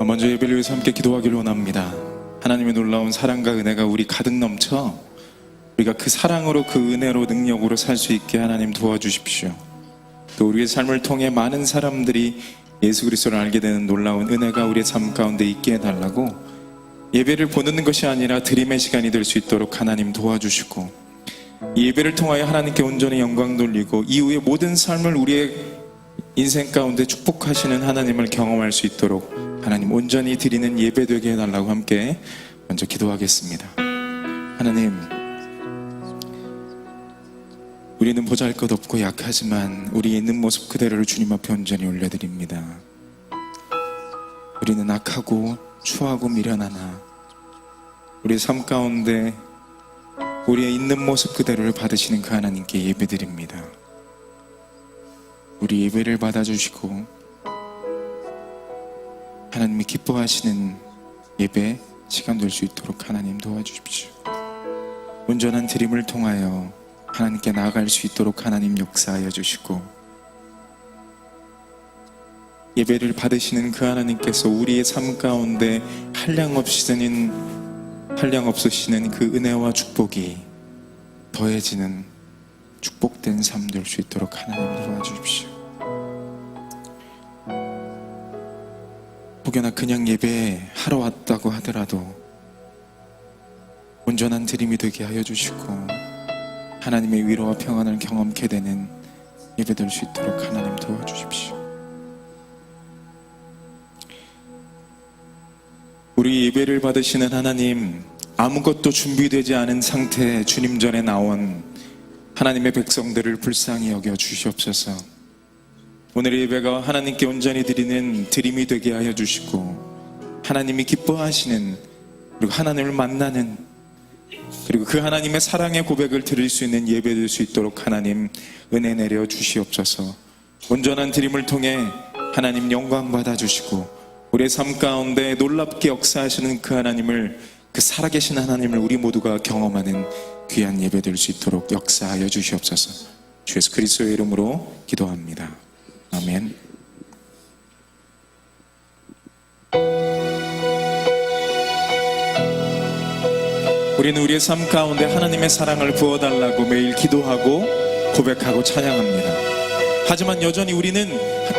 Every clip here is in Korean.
먼저 예배를 위해서 함께 기도하기를 원합니다. 하나님의 놀라운 사랑과 은혜가 우리 가득 넘쳐 우리가 그 사랑으로, 그 은혜로, 능력으로 살 수 있게 하나님 도와주십시오. 또 우리의 삶을 통해 많은 사람들이 예수 그리스도를 알게 되는 놀라운 은혜가 우리의 삶 가운데 있게 해달라고, 예배를 보는 것이 아니라 드림의 시간이 될 수 있도록 하나님 도와주시고, 이 예배를 통하여 하나님께 온전히 영광 돌리고 이후의 모든 삶을 우리의 인생 가운데 축복하시는 하나님을 경험할 수 있도록 하나님 온전히 드리는 예배 되게 해달라고 함께 먼저 기도하겠습니다. 하나님, 우리는 보잘것없고 약하지만 우리 있는 모습 그대로를 주님 앞에 온전히 올려드립니다. 우리는 악하고 추하고 미련하나 우리의 삶 가운데 우리의 있는 모습 그대로를 받으시는 그 하나님께 예배드립니다. 우리 예배를 받아주시고 하나님이 기뻐하시는 예배 시간 될 수 있도록 하나님 도와주십시오. 온전한 드림을 통하여 하나님께 나아갈 수 있도록 하나님 역사하여 주시고, 예배를 받으시는 그 하나님께서 우리의 삶 가운데 한량없으시는 그 은혜와 축복이 더해지는 축복된 삶 될 수 있도록 하나님 도와주십시오. 혹여나 그냥 예배하러 왔다고 하더라도 온전한 드림이 되게 하여 주시고 하나님의 위로와 평안을 경험케 되는 예배 될 수 있도록 하나님 도와주십시오. 우리 예배를 받으시는 하나님, 아무것도 준비되지 않은 상태에 주님 전에 나온 하나님의 백성들을 불쌍히 여겨 주시옵소서. 오늘의 예배가 하나님께 온전히 드리는 드림이 되게 하여 주시고, 하나님이 기뻐하시는, 그리고 하나님을 만나는, 그리고 그 하나님의 사랑의 고백을 드릴 수 있는 예배 될 수 있도록 하나님 은혜 내려 주시옵소서. 온전한 드림을 통해 하나님 영광 받아 주시고 우리의 삶 가운데 놀랍게 역사하시는 그 하나님을, 그 살아계신 하나님을 우리 모두가 경험하는 귀한 예배 될 수 있도록 역사하여 주시옵소서. 주 예수 그리스도의 이름으로 기도합니다. 아멘. 우리는 우리의 삶 가운데 하나님의 사랑을 부어달라고 매일 기도하고 고백하고 찬양합니다. 하지만 여전히 우리는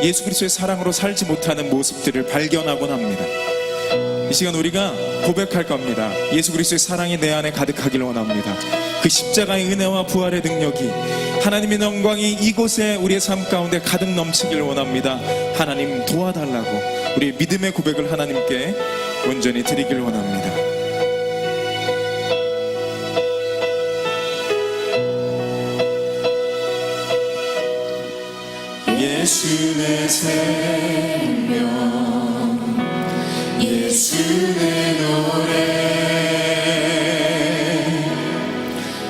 예수 그리스도의 사랑으로 살지 못하는 모습들을 발견하곤 합니다. 이 시간 우리가 고백할 겁니다. 예수 그리스도의 사랑이 내 안에 가득하기를 원합니다. 그 십자가의 은혜와 부활의 능력이, 하나님의 영광이 이곳에 우리의 삶 가운데 가득 넘치기를 원합니다. 하나님 도와달라고 우리의 믿음의 고백을 하나님께 온전히 드리기를 원합니다. 예수 내 생명, 예수 내 노래,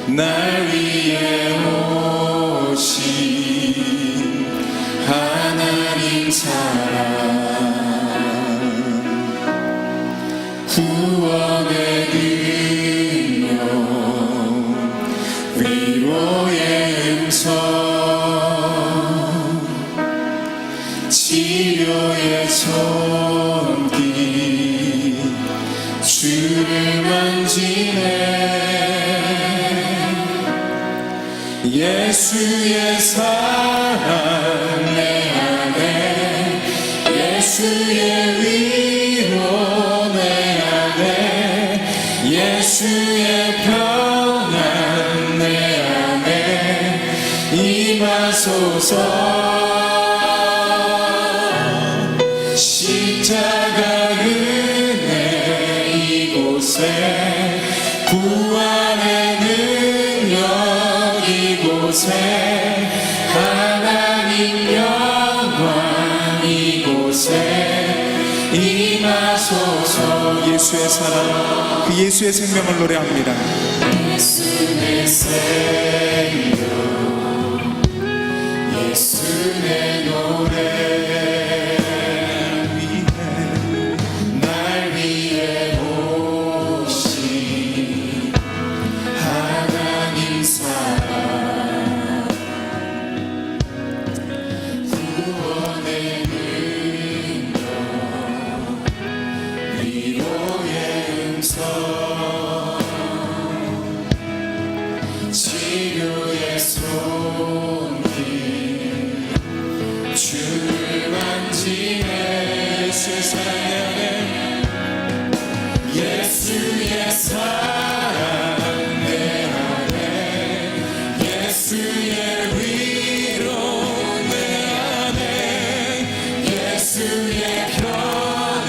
날 위해 오신 하나님 사랑, 구원의 능력, 위로의 음성, 치료의 손길, 주를 만지네. 예수의 사랑 내 안에, 예수의 위로 내 안에, 예수의 평안 내 안에 임하소서. 십자가 은혜 이곳에, 부활의 능력 이곳에, 하나님 영광 이곳에 임하소서. 예수의 사랑, 그 예수의 생명을 노래합니다. 예수 내 생명, 예수 내 노래, 치유의 손이 주를 만지네. 예수의 사랑 내 안에, 예수의 사랑 내 안에, 예수의 위로 내 안에, 예수의 평안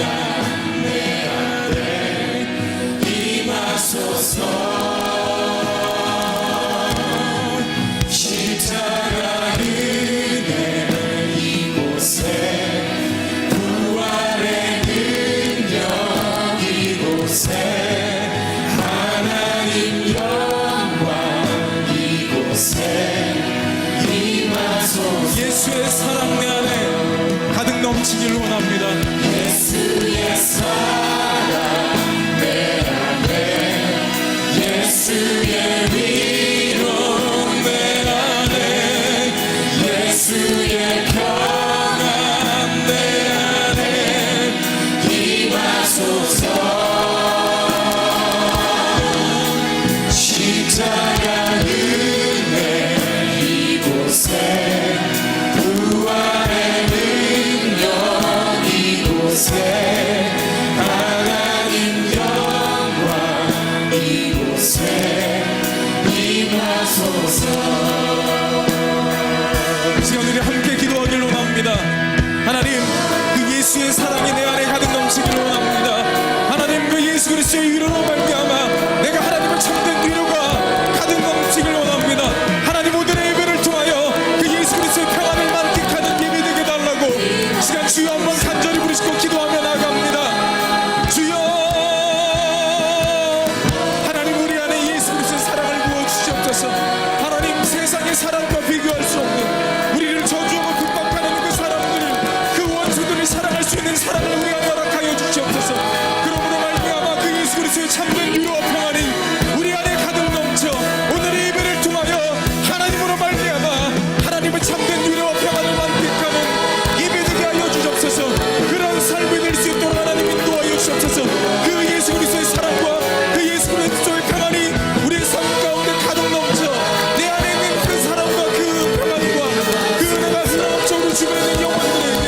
내 안에 임하소서. 십자가 은혜 이곳에, 부활의 능력 이곳에, 하나님 영광 이곳에 임하소서. 예수의 사랑 내 안에 가득 넘치길 원합니다. 예수의 사랑 내 안에, 예수의 위로 내 안에, 예수의 평안 내 안에 임하소서. 십자가 은혜 이곳에, 부활의 능력 이곳에, 하나님 영광 이곳에 임하소서. 이 시간 우리 함께 기도하길 원합니다. 하나님, 그 예수의 사랑이 내 안에 가득 넘치길 원합니다. 하나님, 그 예수 그리스도의 위로로 말미암아 내가 하나님의 참된 위로가 가득 넘치길 원합니다. 하나님, 오늘의 예배를 통하여 그 예수 그리스도의 평안을 만끽하는 예배 되게 달라고 이 시간 주여 한번 간절히 부르시고 기도하며 나아갑니다. 주여, 하나님, 우리 안에 예수 그리스도의 사랑을 부어주시옵소서. 하나님, 세상의 사랑과 비교할 수 없는, 우리를 저주하고 핍박하는 그 사람들을, 그 원수들을 사랑할 수 있는 사랑을 우리 안에 허락하여 주시옵소서. 그러므로 말미암아 그 예수 그리스도의 참된 위로와 평안이 우리 안에 가득 넘쳐 오늘의 예배를 통하여 하나님으로 말미암아 하나님의 참된 위로와 평안을 만끽하는 예배 되게 하여 주옵소서. 그런 삶이 될 수 있도록 하나님 인도하여 주옵소서. 그 예수 그리스도의 사랑과 그 예수 그리스도의 평안이 우리의 삶 가운데 가득 넘쳐 내 안에 있는 그 사랑과 그 평안과 그 은혜가 흘러넘쳐 우리 주변에 있는 영혼들에게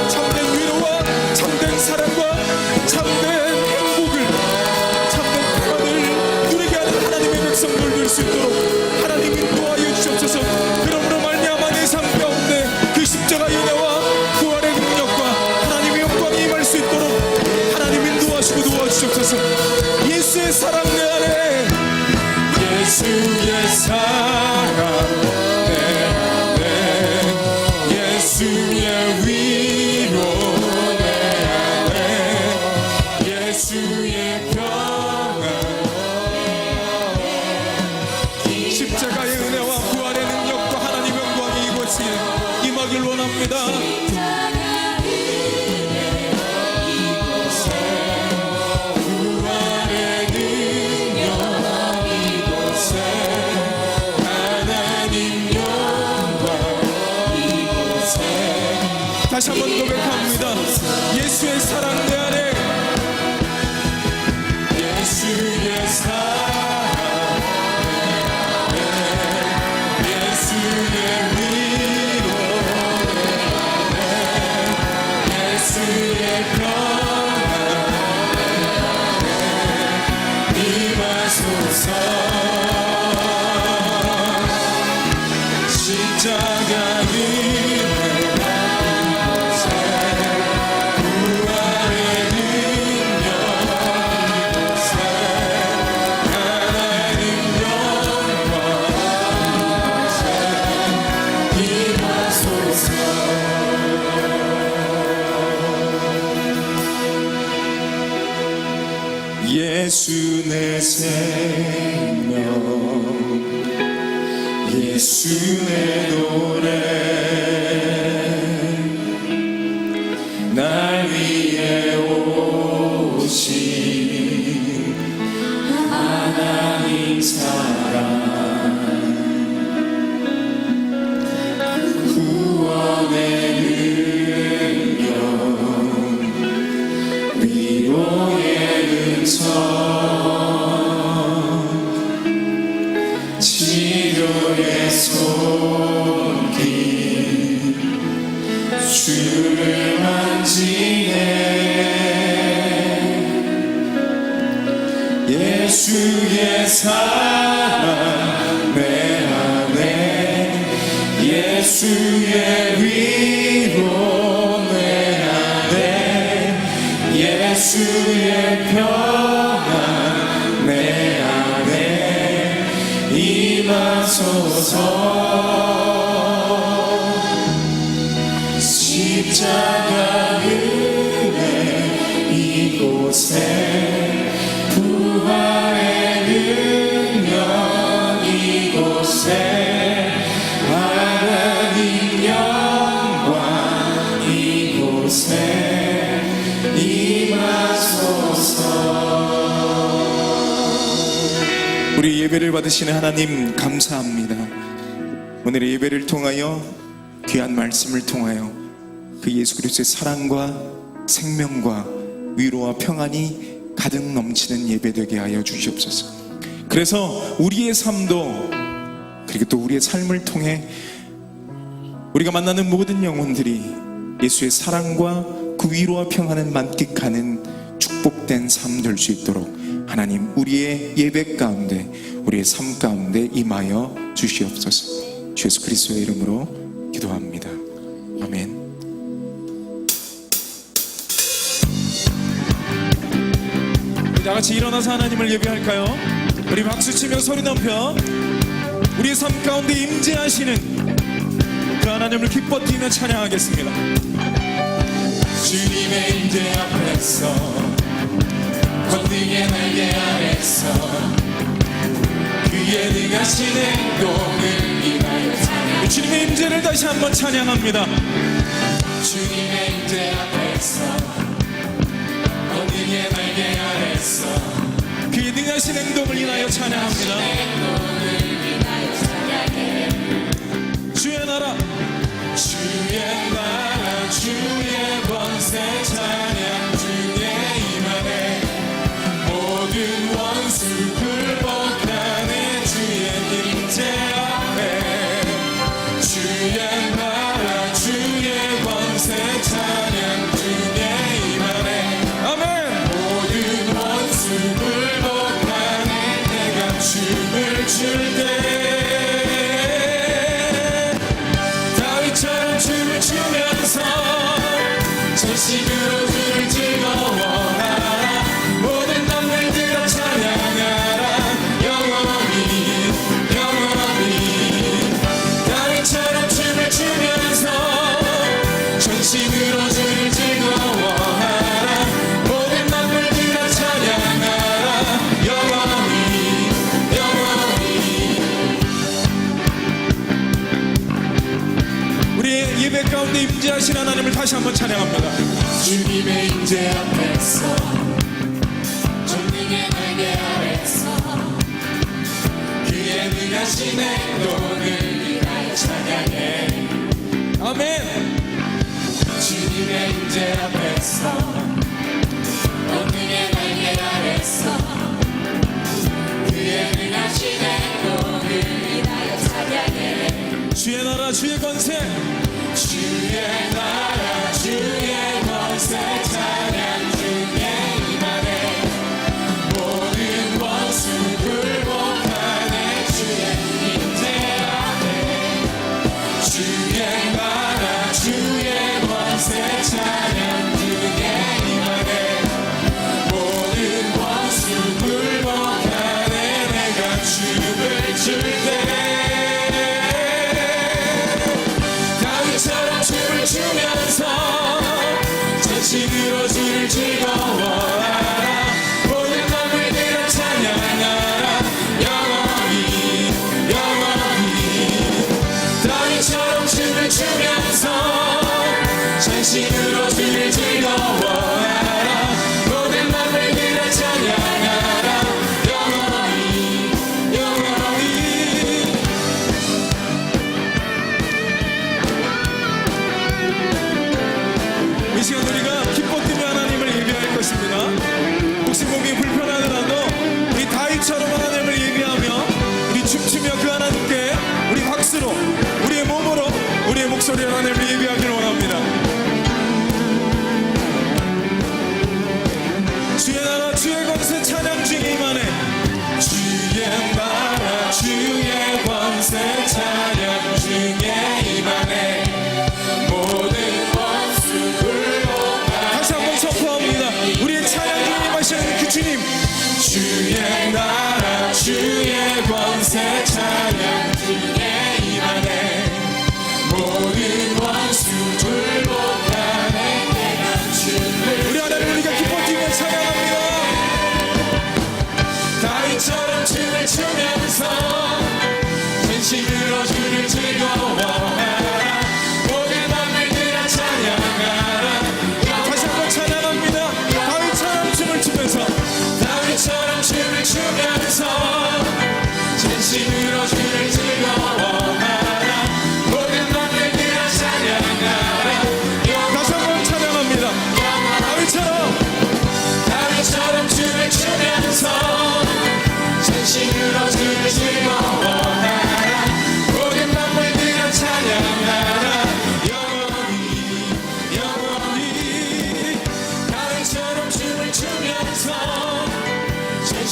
참된 위로와 참된 사랑과 참된 행복을, 참된 평안을 누리게 하는 하나님의 백성들 될 수 있도록 하나님 인도하여 주옵소서. 그러므로 말미암아 내 삶 가운데 그 십자가의 은혜와 부활의 능력과 하나님의 영광이 임할 수 있도록 하나님 인도하시고 도와주옵소서. 예수의 사랑 내 안에, 예수의 사랑 내 안에, 예수의 위로 내 안에, 예수의 평안 십자가의 은혜와 부활의 능력과 하나님의 영광이 이곳에 임하길 원합니다. 부활의 능력 이곳에, 하나님 영광 이곳에 다시 한번 고백합니다. 예수의 사랑 내 안에, 예수의 사랑 내 안에, 예수의 위로 내 안에, 예수의 평안 내 안에 임하소서. 십자가 은혜가 이곳에, 부활의 능력 이곳에, 하나님 영광 이곳에 임하소서. 예수 내 생명, 예수 내 노래, 날 위해 오신 하나님 사랑, 구원의 능력, 위로의 은총 예수의 사랑 내 안에 예수의 위로 내 안에 예수의 평안 내 안에 임하소서 십자가 은혜 이곳에 부활의 능력 이곳에 하나님 영광 이곳에 임하소서. 우리 예배를 받으시는 하나님 감사합니다. 오늘의 예배를 통하여 귀한 말씀을 통하여 그 예수 그리스도의 사랑과 생명과 위로와 평안이 가득 넘치는 예배 되게 하여 주시옵소서. 그래서 우리의 삶도 그리고 또 우리의 삶을 통해 우리가 만나는 모든 영혼들이 예수의 사랑과 그 위로와 평안을 만끽하는 축복된 삶 될 수 있도록 하나님 우리의 예배 가운데 우리의 삶 가운데 임하여 주시옵소서. 주 예수 그리스도의 이름으로 기도합니다. 아멘. 다 같이 일어나서 하나님을 예배할까요? 우리 박수치며 소리 넘겨 우리의 삶 가운데 임재하시는 그 하나님을 기뻐 뛰며 찬양하겠습니다. 주님의 임재 앞에서 권능의 날개 아래서 그의 능하신 행동을 인하여 찬양. 주님의 임재를 다시 한번 찬양합니다. 주님의 임재 앞에서 권능의 날개 아래서 그의 능하신 행동을 인하여 찬양합니다. 주의 나라 주의 나라 주의 권세 찬양 중에 임하네 모든 원수 굴복하네 주의 임재 앞에 주의 나라 주의 권세 찬양 중에 임하네 아멘. 모든 원수 굴복하네 내가 춤을 출 때 춤을 추면서 전심으로 주를 즐거워하라 모든 남들들아 찬양하라 영원히 영원히 다윗처럼 춤을 추면서 전심으로 주를 즐거워하라 모든 남들들아 찬양하라 영원히 영원히. 우리의 예배 가운데 임재하신 하나님을 다시 한번 찬양합니다. 주님의 임재 앞에서 전능의 날개 아래서 그의 능하신 행동을 인하여 찬양해. 아멘. 주님의 임재 앞에서 전능의 날개 아래서 그의 능하신 행동을 인하여 찬양해. 주의 나라 주의 권세 주의 나라 주의 권세 찬양 중에 임하네 모든 원수 굴복하네 주의 임재 앞에 주의 나라 주의 권세 찬양 중에 임하네 모든 원수 굴복하네 내가 춤을 출 때 춤을 추면서 전심으로 주를 즐거워하라 모든 마음을 들어 찬양하라 영원히 영원히 다윗처럼 춤을 추면서 전심으로 주를 즐거워하라 모든 마음을 들어 찬양하라 영원히 영원히. 이 시간 우리가 기뻐 뛰며 하나님을 예배할 것입니다. 혹시 몸이 불편하더라도 우리 다윗처럼 하나님을 예배하며 우리 춤추며 그 하나님께 우리 박수로 우리의 몸으로 우리의 목소리로 하나님을 예배하기를 원합니다. 주의 나라 주의 권세 찬양 중에 임하네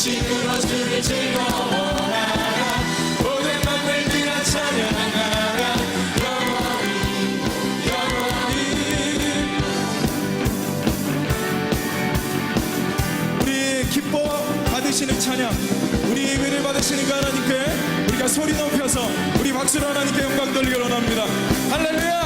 진심으로 주를 즐거워하라 모든 맘들이 다 찬양하라 우리 기뻐 받으시는 찬양 우리 예배를 받으시는 그 하나님께 우리가 소리 높여서 우리 박수로 하나님께 영광 돌리기 원합니다. 할렐루야.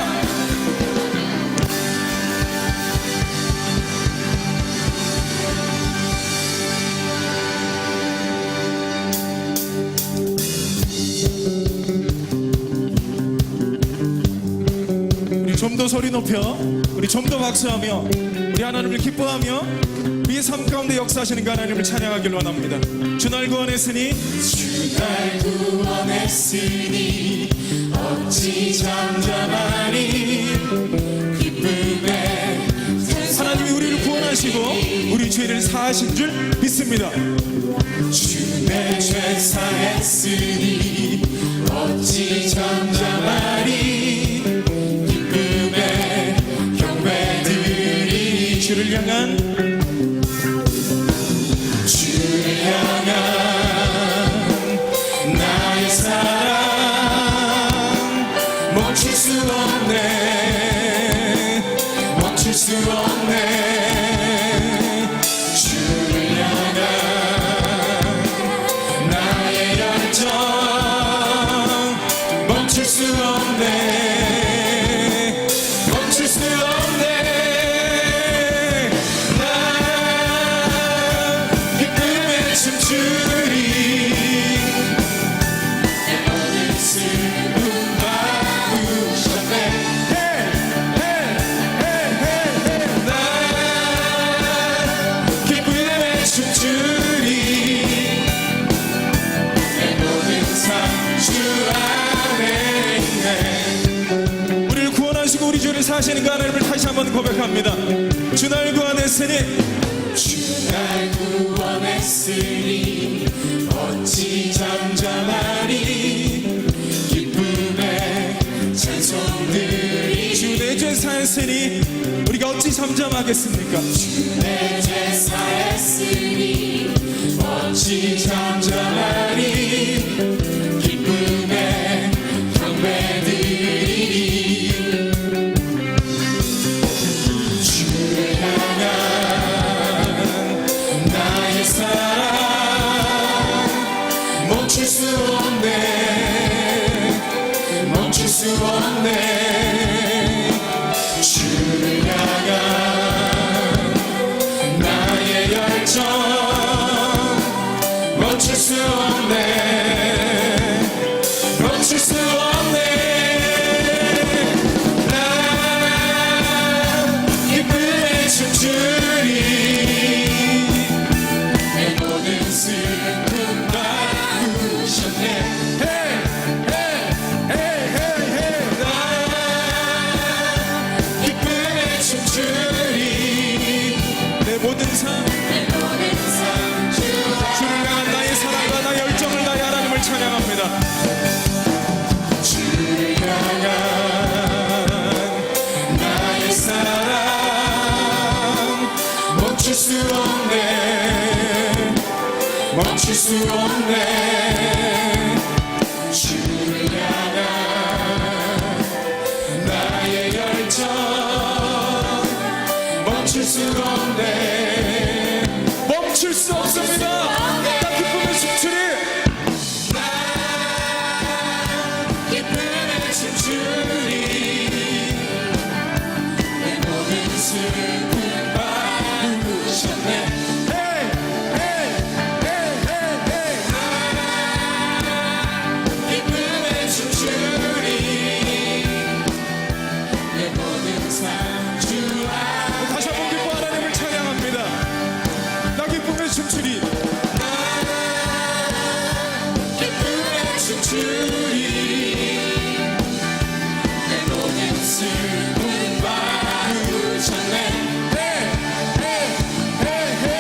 우리 좀 더 소리 높여 우리 좀 더 박수하며 우리 하나님을 기뻐하며 우리의 삶 가운데 역사하시는 그 하나님을 찬양하길 원합니다. 주 날 구원했으니 주 날 구원했으니 어찌 잠잠하니 기쁨에 하나님이 우리를 구원하시고 우리 죄를 사하신 줄 믿습니다. 주 내 죄 사했으니 어찌 잠잠하니 기쁨에 경배드리 주를 향한 나의 사랑 멈출 수 없네 멈출 수 없네 주를 향한 나의 열정 멈출 수 없네 멈출 수 없네 나 기쁨에 춤추리 우리를 구원하시고 우리 죄를 사하시는 그 하나님을 다시 한번 고백합니다. 주 날 구원했으니 주 날 구원했으니 어찌 잠잠하니 기쁨에 찬송들이 주 내 죄 사했으니 우리가 어찌 잠잠하겠습니까? 주 내 죄 사했으니 어찌 잠잠하니 기쁨에 경배드리리 주를 향한 나의 사랑 멈출 수 없네 멈출 수 없네 주를 향한 나의 열정 멈출 수 없네 멈출 수 없네 나 기쁨에 춤추리 내 모든 슬픔 바꾸셨네 hey, hey, hey, hey, hey. 나 기쁨에 춤추리 내 모든 삶 주를 향한 나의 사랑과 나의 열정을 다해 하나님을 찬양합니다. 주를 향한 나의 사랑 멈출 수 없네 멈출 수 없네 주를 향한 나의 열정 멈출 수 없네 멈출 수 없습니다. 나 기쁨의 춤추리 나 기쁨의 춤추리 내 모든 슬픔 바꾸셨네 hey, hey, hey, hey, hey. 나 기쁨의 춤추리 내 모든 삶 주 안에 다시 한번 기뻐 하나님을 찬양합니다. 나 기쁨의 춤추리 나 기쁨의 춤추리 내 모든 슬픔 바꾸셨네 hey, hey, hey, hey.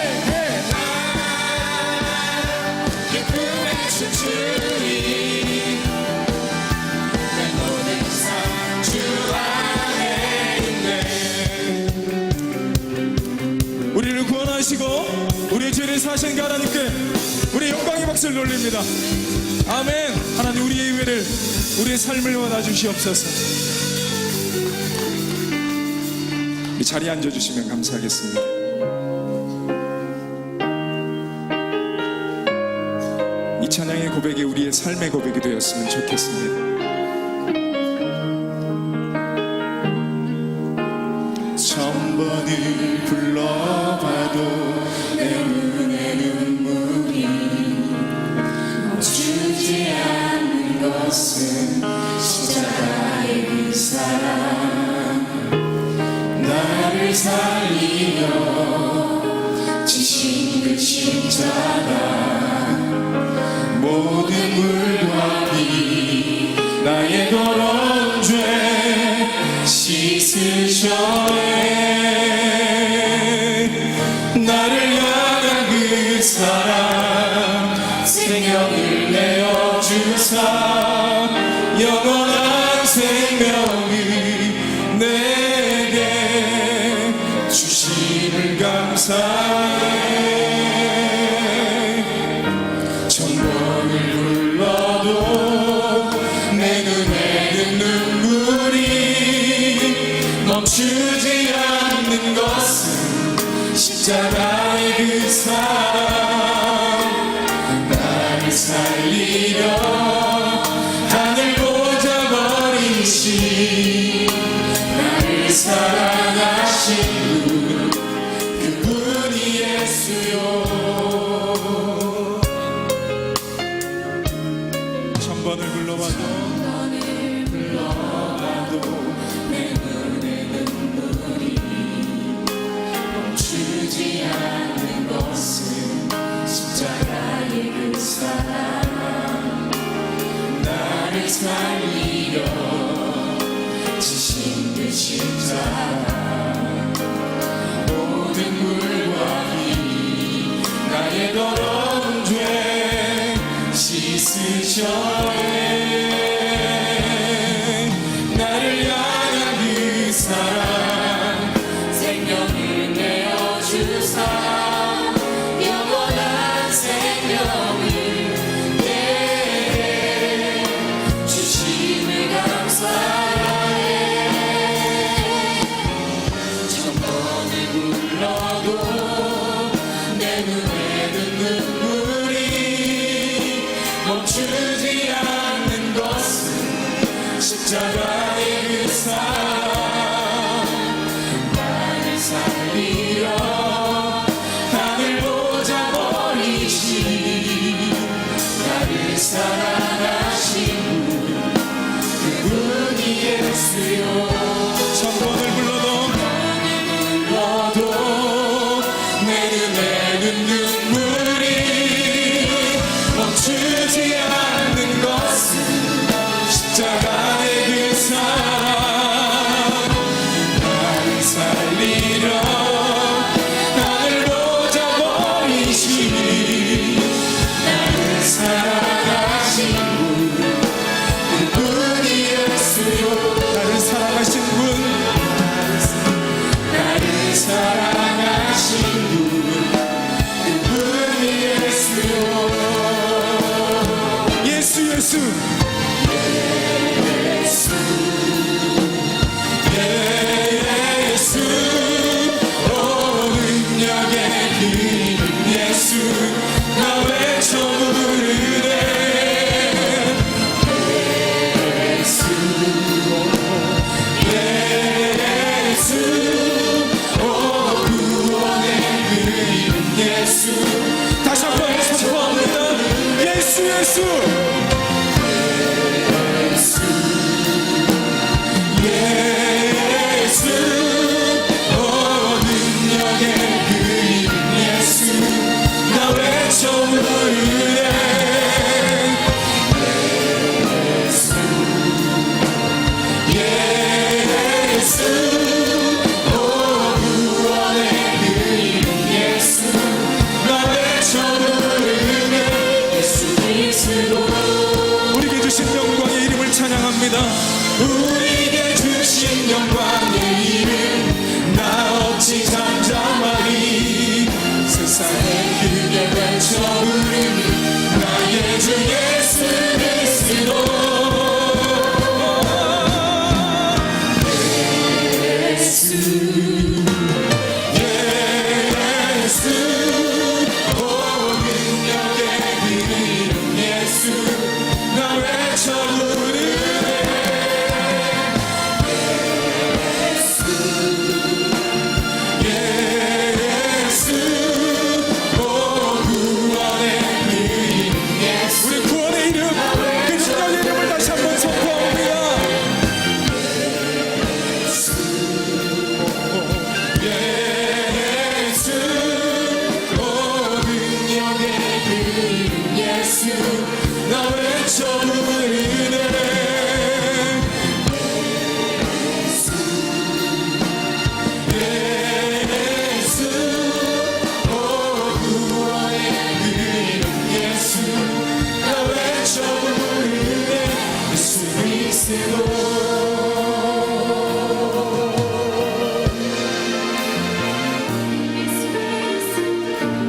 우리를 구원하시고 우리의 죄를 사신 그 하나님께 우리 영광의 박수를 돌립니다. 아멘. 하나님 우리의 예배를 우리의 삶을 원하 주시옵소서. 이 자리에 앉아주시면 감사하겠습니다. 이 찬양의 고백이 우리의 삶의 고백이 되었으면 좋겠습니다. 천번을 불러봐도 내 눈에 눈물이 멈추지 않는 것은 십자가의 그 사랑 나를 살리려 지신 그 십자가 모든 물과 비 나의 더러운 죄 씻으셔에 나를 향한 그 사랑 생명을 내어주사 영원한 생명을 내게 주심을 감사해. 천번을 불러도 내 눈에는 눈물이 멈추지 않는 것은 십자가의 그 사랑 나를 살리려 하늘 보자 버리신 나를 사랑하신 분 그분이 예수요. 천번을 불러봐도 내 눈에 눈물이 멈추지 않는 것은 십자가의 그 사랑 나를 살리려 지신 그 십자가 모든 물과 비 나의 더러운 죄 씻으셔에 나를 향한 그 사랑 생명을 내어주사 영원한 생명을 내게 주심을 감사해. 천번을 불러도 내 눈에는 눈물이 멈추지 않는 것은 십자가의 그 사랑 나를 살리려 하늘 보자 버리신 나를 사랑하신 그분이 예수요. 천번을 불러도 내 눈에는 눈물이 멈추지 않는 것은 십자가의 그 사랑 나를 살리려 나를 보자 버리신 나를 사랑하신 그분이 예수요. 나를 사랑하신 분 나를 사랑하신 분 그분이 예수요. 예수 예수 예수 오 능력의 그 이름 예수 나 외쳐 부르네 예수 예수 오 구원의 그 이름 예수 다시 한번 선포합니다. 예수 예수 예수 오 능력의 그 이름 예수 나 외쳐 부르네 예수 오 구원의 그 이름 예수 나 외쳐 부르네 예수 그리스도 크게 외쳐 부르니 나의 주 예수 그리스도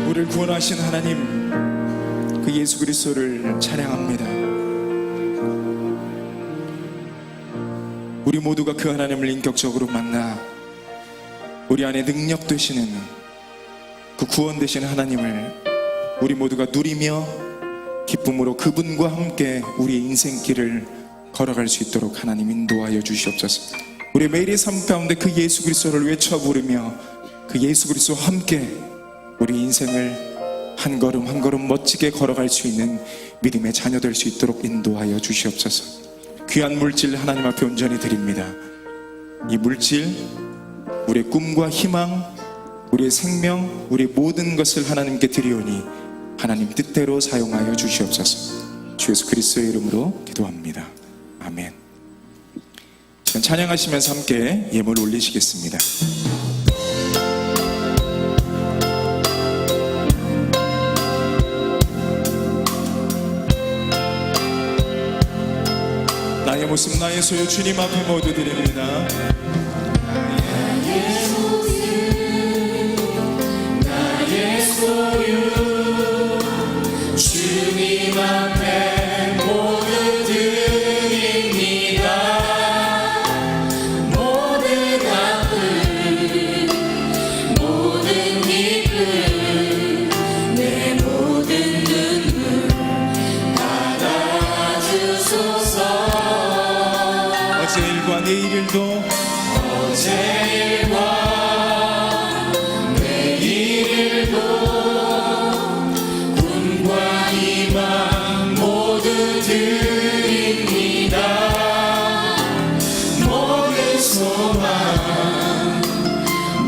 우리를 구원하신 하나님 그 예수 그리스도를 찬양합니다. 우리 모두가 그 하나님을 인격적으로 만나 우리 안에 능력 되시는 그 구원 되시는 하나님을 우리 모두가 누리며 기쁨으로 그분과 함께 우리의 인생길을 걸어갈 수 있도록 하나님 인도하여 주시옵소서. 우리 매일의 삶 가운데 그 예수 그리스도를 외쳐 부르며 그 예수 그리스도와 함께 우리 인생을 한 걸음 한 걸음 멋지게 걸어갈 수 있는 믿음의 자녀 될 수 있도록 인도하여 주시옵소서. 귀한 물질 하나님 앞에 온전히 드립니다. 이 물질, 우리의 꿈과 희망, 우리의 생명, 우리의 모든 것을 하나님께 드리오니 하나님 뜻대로 사용하여 주시옵소서. 주 예수 그리스도의 이름으로 기도합니다. 아멘. 지금 찬양하시면서 함께 예물 올리시겠습니다. 나의 모습 나의 소유 주님 앞에 모두 드립니다. 나의 모습 나의 소유 주님 앞에 모두 드립니다. 모든 아픔 모든 기쁨 내 모든 눈물 받아주소서. 어제 일과 내일 일도 어제 일과 내일 일도 꿈과 희망 모두 드립니다. 모든 소망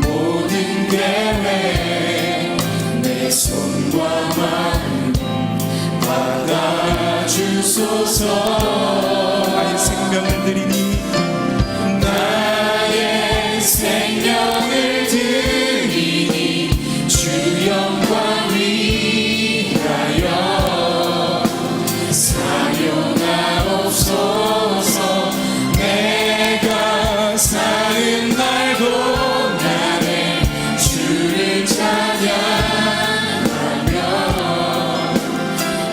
모든 계획 내 손과 마음 받아주소서. 나의 생명을 드리니 나의 생명을 드리니 주 영광 위하여 사용하옵소서. 내가 사는 날도 나의 주를 찬양하며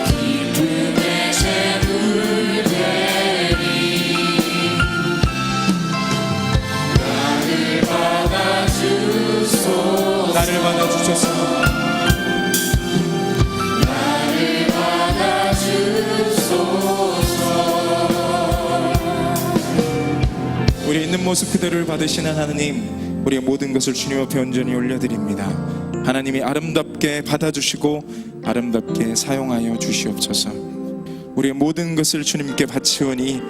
기쁨의 제물 되리. 나를 받아주소서. 나를 받아주소서. 우리 있는 모습 그대로를 받으시는 하나님, 우리의 모든 것을 주님 앞에 온전히 올려드립니다. 하나님이 아름답게 받아주시고 아름답게 사용하여 주시옵소서. 우리의 모든 것을 주님께 바치오니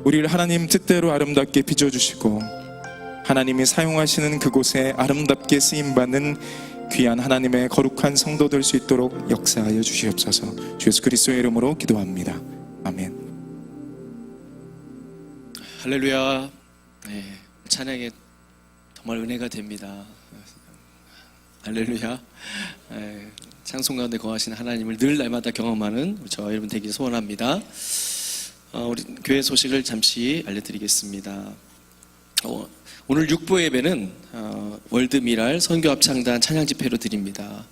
우리를 하나님 뜻대로 아름답게 빚어주시고 하나님이 사용하시는 그곳에 아름답게 쓰임받는 귀한 하나님의 거룩한 성도 될 수 있도록 역사하여 주시옵소서. 주 예수 그리스도의 이름으로 기도합니다. 아멘. 할렐루야. 네, 찬양에 정말 은혜가 됩니다. 할렐루야. 네, 찬송 가운데 거하신 하나님을 늘 날마다 경험하는 저와 여러분 되길 소원합니다. 우리 교회 소식을 잠시 알려드리겠습니다. 오늘 6부 예배는 월드미랄 선교합창단 찬양집회로 드립니다.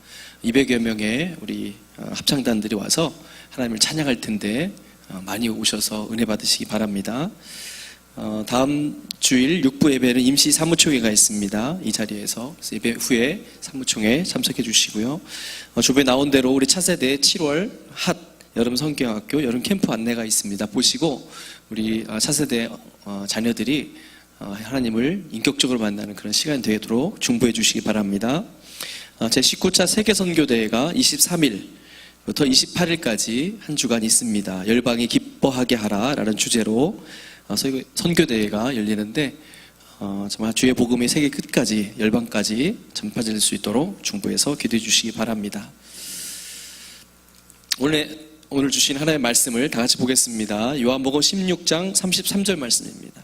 200여 명의 우리 합창단들이 와서 하나님을 찬양할 텐데 많이 오셔서 은혜 받으시기 바랍니다. 다음 주일 6부 예배는 임시 사무총회가 있습니다. 이 자리에서 예배 후에 사무총회 참석해 주시고요. 주변에 나온 대로 우리 차세대 7월 핫 여름 성경학교 여름 캠프 안내가 있습니다. 보시고 우리 차세대 자녀들이 하나님을 인격적으로 만나는 그런 시간이 되도록 중보해 주시기 바랍니다. 제19차 세계선교대회가 23일부터 28일까지 한 주간 있습니다. 열방이 기뻐하게 하라라는 주제로 선교대회가 열리는데 정말 주의 복음이 세계 끝까지 열방까지 전파될 수 있도록 중보해서 기도해 주시기 바랍니다. 오늘 주신 하나님의 말씀을 다 같이 보겠습니다. 요한복음 16장 33절 말씀입니다.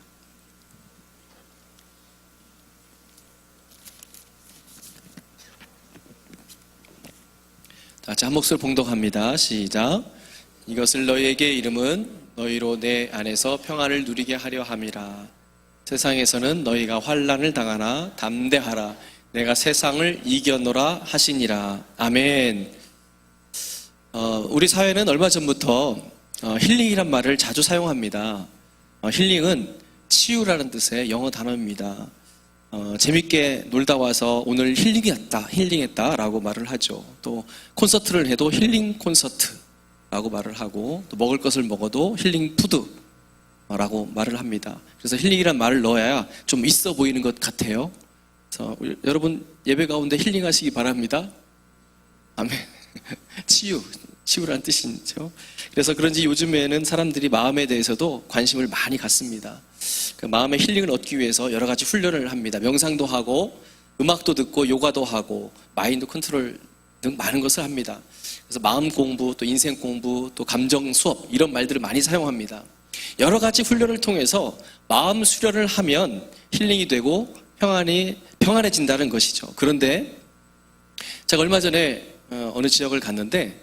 다 같이 한 목소리 봉독합니다. 시작. 이것을 너희에게 이름은 너희로 내 안에서 평안을 누리게 하려 함이라. 세상에서는 너희가 환난을 당하나 담대하라. 내가 세상을 이겨노라 하시니라. 아멘. 우리 사회는 얼마 전부터 힐링이란 말을 자주 사용합니다. 힐링은 치유라는 뜻의 영어 단어입니다. 재밌게 놀다 와서 오늘 힐링했다 라고 말을 하죠. 또 콘서트를 해도 힐링 콘서트라고 말을 하고, 또 먹을 것을 먹어도 힐링 푸드라고 말을 합니다. 그래서 힐링이란 말을 넣어야 좀 있어 보이는 것 같아요. 그래서 여러분 예배 가운데 힐링하시기 바랍니다. 아멘. 치유라는 뜻이죠. 그래서 그런지 요즘에는 사람들이 마음에 대해서도 관심을 많이 갖습니다. 그 마음의 힐링을 얻기 위해서 여러 가지 훈련을 합니다. 명상도 하고, 음악도 듣고, 요가도 하고, 마인드 컨트롤 등 많은 것을 합니다. 그래서 마음 공부, 또 인생 공부, 또 감정 수업 이런 말들을 많이 사용합니다. 여러 가지 훈련을 통해서 마음 수련을 하면 힐링이 되고 평안해진다는 것이죠. 그런데 제가 얼마 전에 어느 지역을 갔는데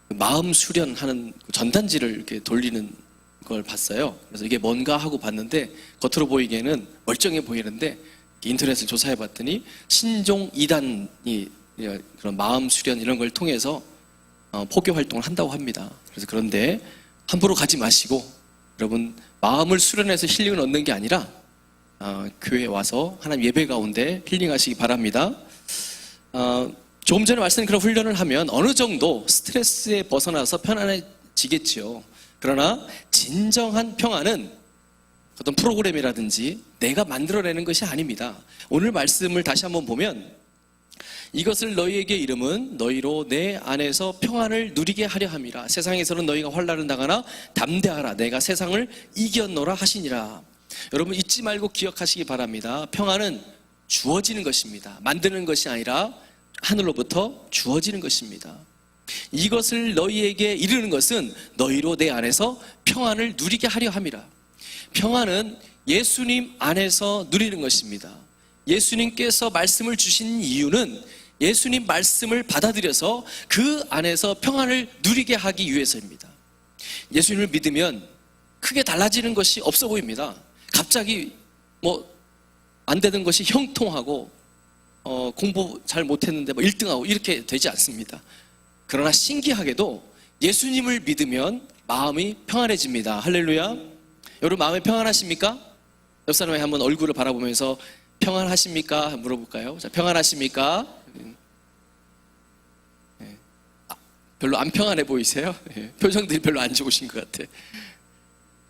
마음 수련하는 전단지를 이렇게 돌리는 걸 봤어요. 그래서 이게 뭔가 하고 봤는데 겉으로 보이기에는 멀쩡해 보이는데 인터넷을 조사해 봤더니 신종 2단이 그런 마음 수련 이런 걸 통해서 포교 활동을 한다고 합니다. 그래서 그런데 함부로 가지 마시고 여러분 마음을 수련해서 힐링을 얻는 게 아니라 교회에 와서 하나님 예배 가운데 힐링하시기 바랍니다. 조금 전에 말씀드린 그런 훈련을 하면 어느 정도 스트레스에 벗어나서 편안해지겠지요. 그러나 진정한 평안은 어떤 프로그램이라든지 내가 만들어내는 것이 아닙니다. 오늘 말씀을 다시 한번 보면 이것을 너희에게 이름은 너희로 내 안에서 평안을 누리게 하려 함이라. 세상에서는 너희가 환난을 당하나 담대하라. 내가 세상을 이겼노라 하시니라. 여러분 잊지 말고 기억하시기 바랍니다. 평안은 주어지는 것입니다. 만드는 것이 아니라 하늘로부터 주어지는 것입니다. 이것을 너희에게 이르는 것은 너희로 내 안에서 평안을 누리게 하려 함이라. 평안은 예수님 안에서 누리는 것입니다. 예수님께서 말씀을 주신 이유는 예수님 말씀을 받아들여서 그 안에서 평안을 누리게 하기 위해서입니다. 예수님을 믿으면 크게 달라지는 것이 없어 보입니다. 갑자기 안 되는 것이 형통하고 공부 잘 못했는데 1등하고 이렇게 되지 않습니다. 그러나 신기하게도 예수님을 믿으면 마음이 평안해집니다. 할렐루야. 여러분 마음이 평안하십니까? 옆 사람의 한번 얼굴을 바라보면서 평안하십니까? 물어볼까요? 자, 평안하십니까? 별로 안 평안해 보이세요? 표정들이 별로 안 좋으신 것 같아.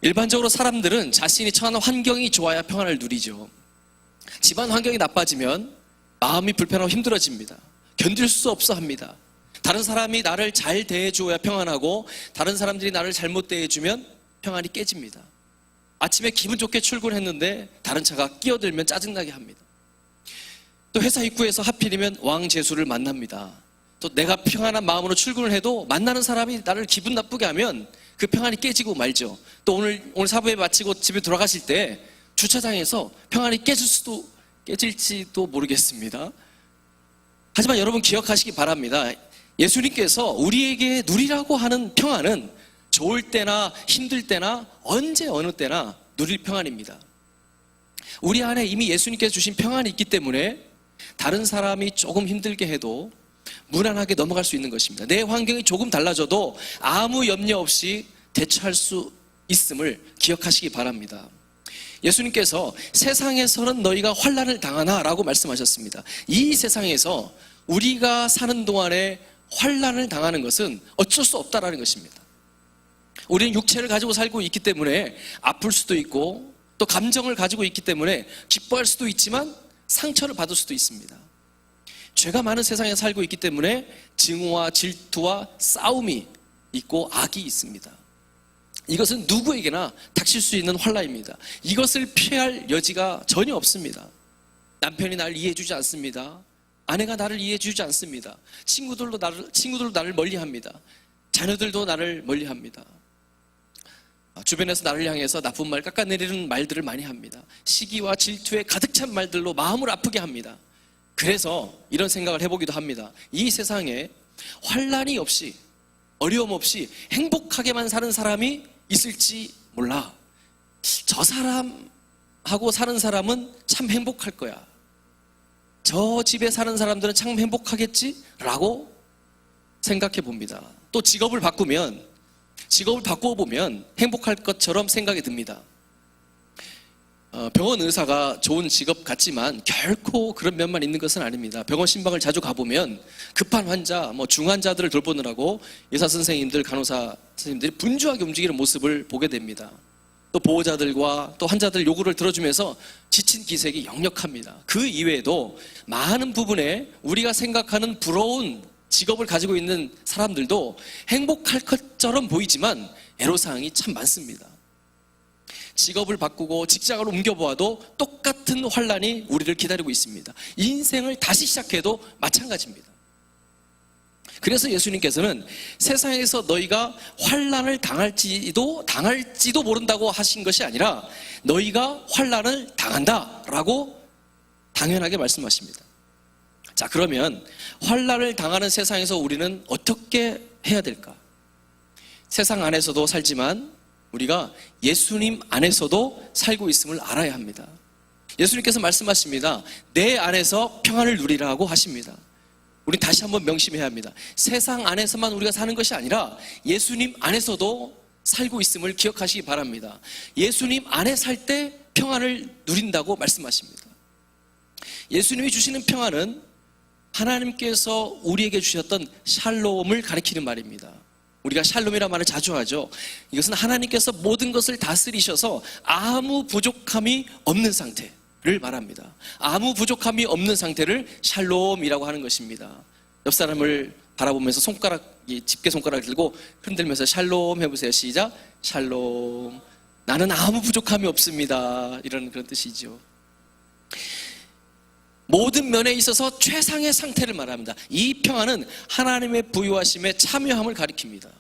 일반적으로 사람들은 자신이 처한 환경이 좋아야 평안을 누리죠. 집안 환경이 나빠지면 마음이 불편하고 힘들어집니다. 견딜 수 없어 합니다. 다른 사람이 나를 잘 대해줘야 평안하고 다른 사람들이 나를 잘못 대해주면 평안이 깨집니다. 아침에 기분 좋게 출근했는데 다른 차가 끼어들면 짜증나게 합니다. 또 회사 입구에서 하필이면 왕재수를 만납니다. 또 내가 평안한 마음으로 출근을 해도 만나는 사람이 나를 기분 나쁘게 하면 그 평안이 깨지고 말죠. 또 오늘 사부에 마치고 집에 돌아가실 때 주차장에서 평안이 깨질지도 모르겠습니다. 하지만 여러분 기억하시기 바랍니다. 예수님께서 우리에게 누리라고 하는 평안은 좋을 때나 힘들 때나 언제 어느 때나 누릴 평안입니다. 우리 안에 이미 예수님께서 주신 평안이 있기 때문에 다른 사람이 조금 힘들게 해도 무난하게 넘어갈 수 있는 것입니다. 내 환경이 조금 달라져도 아무 염려 없이 대처할 수 있음을 기억하시기 바랍니다. 예수님께서 세상에서는 너희가 환난을 당하나 라고 말씀하셨습니다. 이 세상에서 우리가 사는 동안에 환난을 당하는 것은 어쩔 수 없다라는 것입니다. 우리는 육체를 가지고 살고 있기 때문에 아플 수도 있고 또 감정을 가지고 있기 때문에 기뻐할 수도 있지만 상처를 받을 수도 있습니다. 죄가 많은 세상에 살고 있기 때문에 증오와 질투와 싸움이 있고 악이 있습니다. 이것은 누구에게나 닥칠 수 있는 환난입니다. 이것을 피할 여지가 전혀 없습니다. 남편이 나를 이해해주지 않습니다. 아내가 나를 이해해주지 않습니다. 친구들도 나를 멀리합니다. 자녀들도 나를 멀리합니다. 주변에서 나를 향해서 나쁜 말, 깎아내리는 말들을 많이 합니다. 시기와 질투에 가득 찬 말들로 마음을 아프게 합니다. 그래서 이런 생각을 해보기도 합니다. 이 세상에 환난이 없이 어려움 없이 행복하게만 사는 사람이 있을지 몰라. 저 사람하고 사는 사람은 참 행복할 거야. 저 집에 사는 사람들은 참 행복하겠지? 라고 생각해 봅니다. 또 직업을 바꿔보면 행복할 것처럼 생각이 듭니다. 병원 의사가 좋은 직업 같지만 결코 그런 면만 있는 것은 아닙니다. 병원 신방을 자주 가보면 급한 환자, 중환자들을 돌보느라고 의사 선생님들, 간호사 선생님들이 분주하게 움직이는 모습을 보게 됩니다. 또 보호자들과 또 환자들 요구를 들어주면서 지친 기색이 역력합니다. 그 이외에도 많은 부분에 우리가 생각하는 부러운 직업을 가지고 있는 사람들도 행복할 것처럼 보이지만 애로사항이 참 많습니다. 직업을 바꾸고 직장을 옮겨보아도 똑같은 환난이 우리를 기다리고 있습니다. 인생을 다시 시작해도 마찬가지입니다. 그래서 예수님께서는 세상에서 너희가 환난을 당할지도 모른다고 하신 것이 아니라 너희가 환난을 당한다라고 당연하게 말씀하십니다. 자, 그러면 환난을 당하는 세상에서 우리는 어떻게 해야 될까? 세상 안에서도 살지만 우리가 예수님 안에서도 살고 있음을 알아야 합니다. 예수님께서 말씀하십니다. 내 안에서 평안을 누리라고 하십니다. 우리 다시 한번 명심해야 합니다. 세상 안에서만 우리가 사는 것이 아니라 예수님 안에서도 살고 있음을 기억하시기 바랍니다. 예수님 안에 살 때 평안을 누린다고 말씀하십니다. 예수님이 주시는 평안은 하나님께서 우리에게 주셨던 샬롬을 가리키는 말입니다. 우리가 샬롬이라는 말을 자주 하죠. 이것은 하나님께서 모든 것을 다스리셔서 아무 부족함이 없는 상태를 말합니다. 아무 부족함이 없는 상태를 샬롬이라고 하는 것입니다. 옆 사람을 바라보면서 집게 손가락을 들고 흔들면서 샬롬 해보세요. 시작. 샬롬. 나는 아무 부족함이 없습니다. 이런 그런 뜻이죠. 모든 면에 있어서 최상의 상태를 말합니다. 이 평안은 하나님의 부유하심에 참여함을 가리킵니다.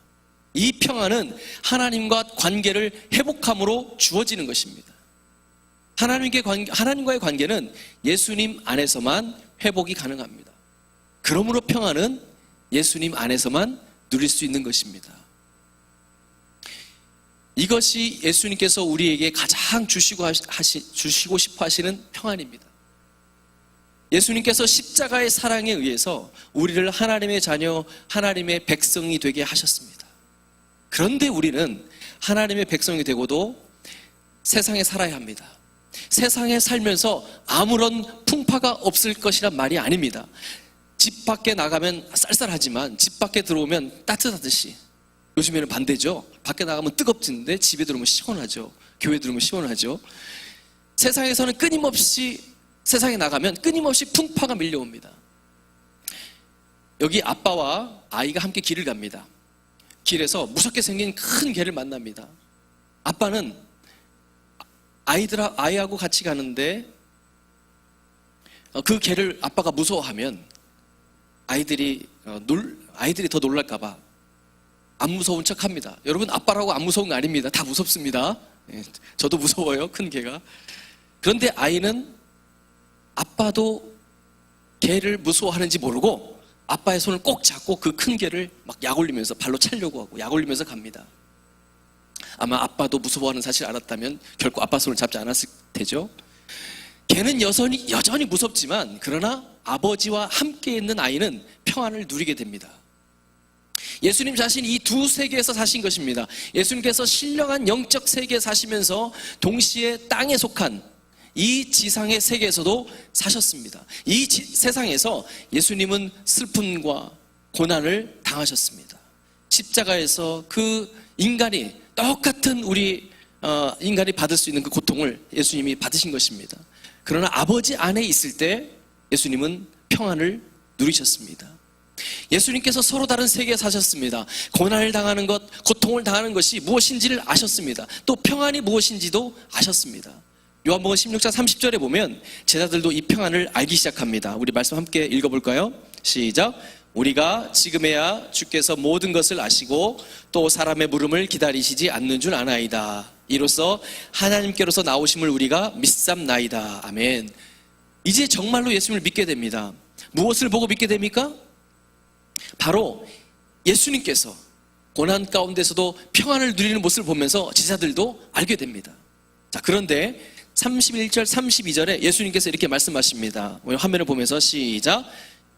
이 평안은 하나님과 관계를 회복함으로 주어지는 것입니다. 하나님과의 관계는 예수님 안에서만 회복이 가능합니다. 그러므로 평안은 예수님 안에서만 누릴 수 있는 것입니다. 이것이 예수님께서 우리에게 가장 주시고 싶어 하시는 평안입니다. 예수님께서 십자가의 사랑에 의해서 우리를 하나님의 자녀, 하나님의 백성이 되게 하셨습니다. 그런데 우리는 하나님의 백성이 되고도 세상에 살아야 합니다. 세상에 살면서 아무런 풍파가 없을 것이란 말이 아닙니다. 집 밖에 나가면 쌀쌀하지만 집 밖에 들어오면 따뜻하듯이, 요즘에는 반대죠. 밖에 나가면 뜨겁지는데 집에 들어오면 시원하죠. 교회 들어오면 시원하죠. 세상에서는 세상에 나가면 끊임없이 풍파가 밀려옵니다. 여기 아빠와 아이가 함께 길을 갑니다. 길에서 무섭게 생긴 큰 개를 만납니다. 아빠는 아이하고 같이 가는데 그 개를 아빠가 무서워하면 아이들이 더 놀랄까봐 안 무서운 척 합니다. 여러분, 아빠라고 안 무서운 거 아닙니다. 다 무섭습니다. 저도 무서워요, 큰 개가. 그런데 아이는 아빠도 개를 무서워하는지 모르고 아빠의 손을 꼭 잡고 그 큰 개를 막 약 올리면서 발로 차려고 하고 약 올리면서 갑니다. 아마 아빠도 무서워하는 사실을 알았다면 결코 아빠 손을 잡지 않았을 테죠. 걔는 여전히 무섭지만 그러나 아버지와 함께 있는 아이는 평안을 누리게 됩니다. 예수님 자신이 이 두 세계에서 사신 것입니다. 예수님께서 신령한 영적 세계에 사시면서 동시에 땅에 속한 이 지상의 세계에서도 사셨습니다. 이 세상에서 예수님은 슬픔과 고난을 당하셨습니다. 십자가에서 그 인간이 똑같은 우리 인간이 받을 수 있는 그 고통을 예수님이 받으신 것입니다. 그러나 아버지 안에 있을 때 예수님은 평안을 누리셨습니다. 예수님께서 서로 다른 세계에 사셨습니다. 고난을 당하는 것, 고통을 당하는 것이 무엇인지를 아셨습니다. 또 평안이 무엇인지도 아셨습니다. 요한복음 16장 30절에 보면 제자들도 이 평안을 알기 시작합니다. 우리 말씀 함께 읽어볼까요? 시작. 우리가 지금에야 주께서 모든 것을 아시고 또 사람의 물음을 기다리시지 않는 줄 아나이다. 이로써 하나님께로서 나오심을 우리가 믿삼나이다. 아멘. 이제 정말로 예수님을 믿게 됩니다. 무엇을 보고 믿게 됩니까? 바로 예수님께서 고난 가운데서도 평안을 누리는 모습을 보면서 제자들도 알게 됩니다. 자, 그런데 31절 32절에 예수님께서 이렇게 말씀하십니다. 화면을 보면서 시작.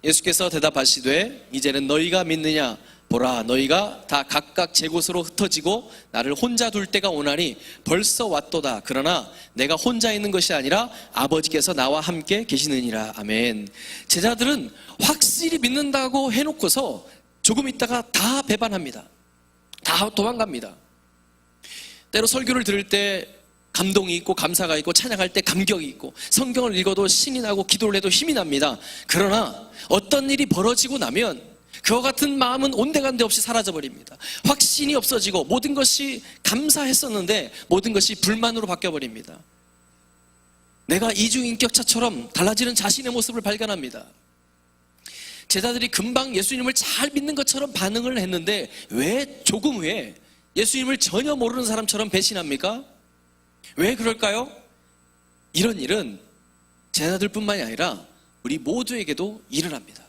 예수께서 대답하시되 이제는 너희가 믿느냐? 보라, 너희가 다 각각 제 곳으로 흩어지고 나를 혼자 둘 때가 오나니 벌써 왔도다. 그러나 내가 혼자 있는 것이 아니라 아버지께서 나와 함께 계시느니라. 아멘. 제자들은 확실히 믿는다고 해놓고서 조금 있다가 다 배반합니다. 다 도망갑니다. 때로 설교를 들을 때 감동이 있고 감사가 있고 찬양할 때 감격이 있고 성경을 읽어도 신이 나고 기도를 해도 힘이 납니다. 그러나 어떤 일이 벌어지고 나면 그와 같은 마음은 온데간데 없이 사라져버립니다. 확신이 없어지고 모든 것이 감사했었는데 모든 것이 불만으로 바뀌어버립니다. 내가 이중인격자처럼 달라지는 자신의 모습을 발견합니다. 제자들이 금방 예수님을 잘 믿는 것처럼 반응을 했는데 왜 조금 후에 예수님을 전혀 모르는 사람처럼 배신합니까? 왜 그럴까요? 이런 일은 제자들뿐만이 아니라 우리 모두에게도 일어납니다.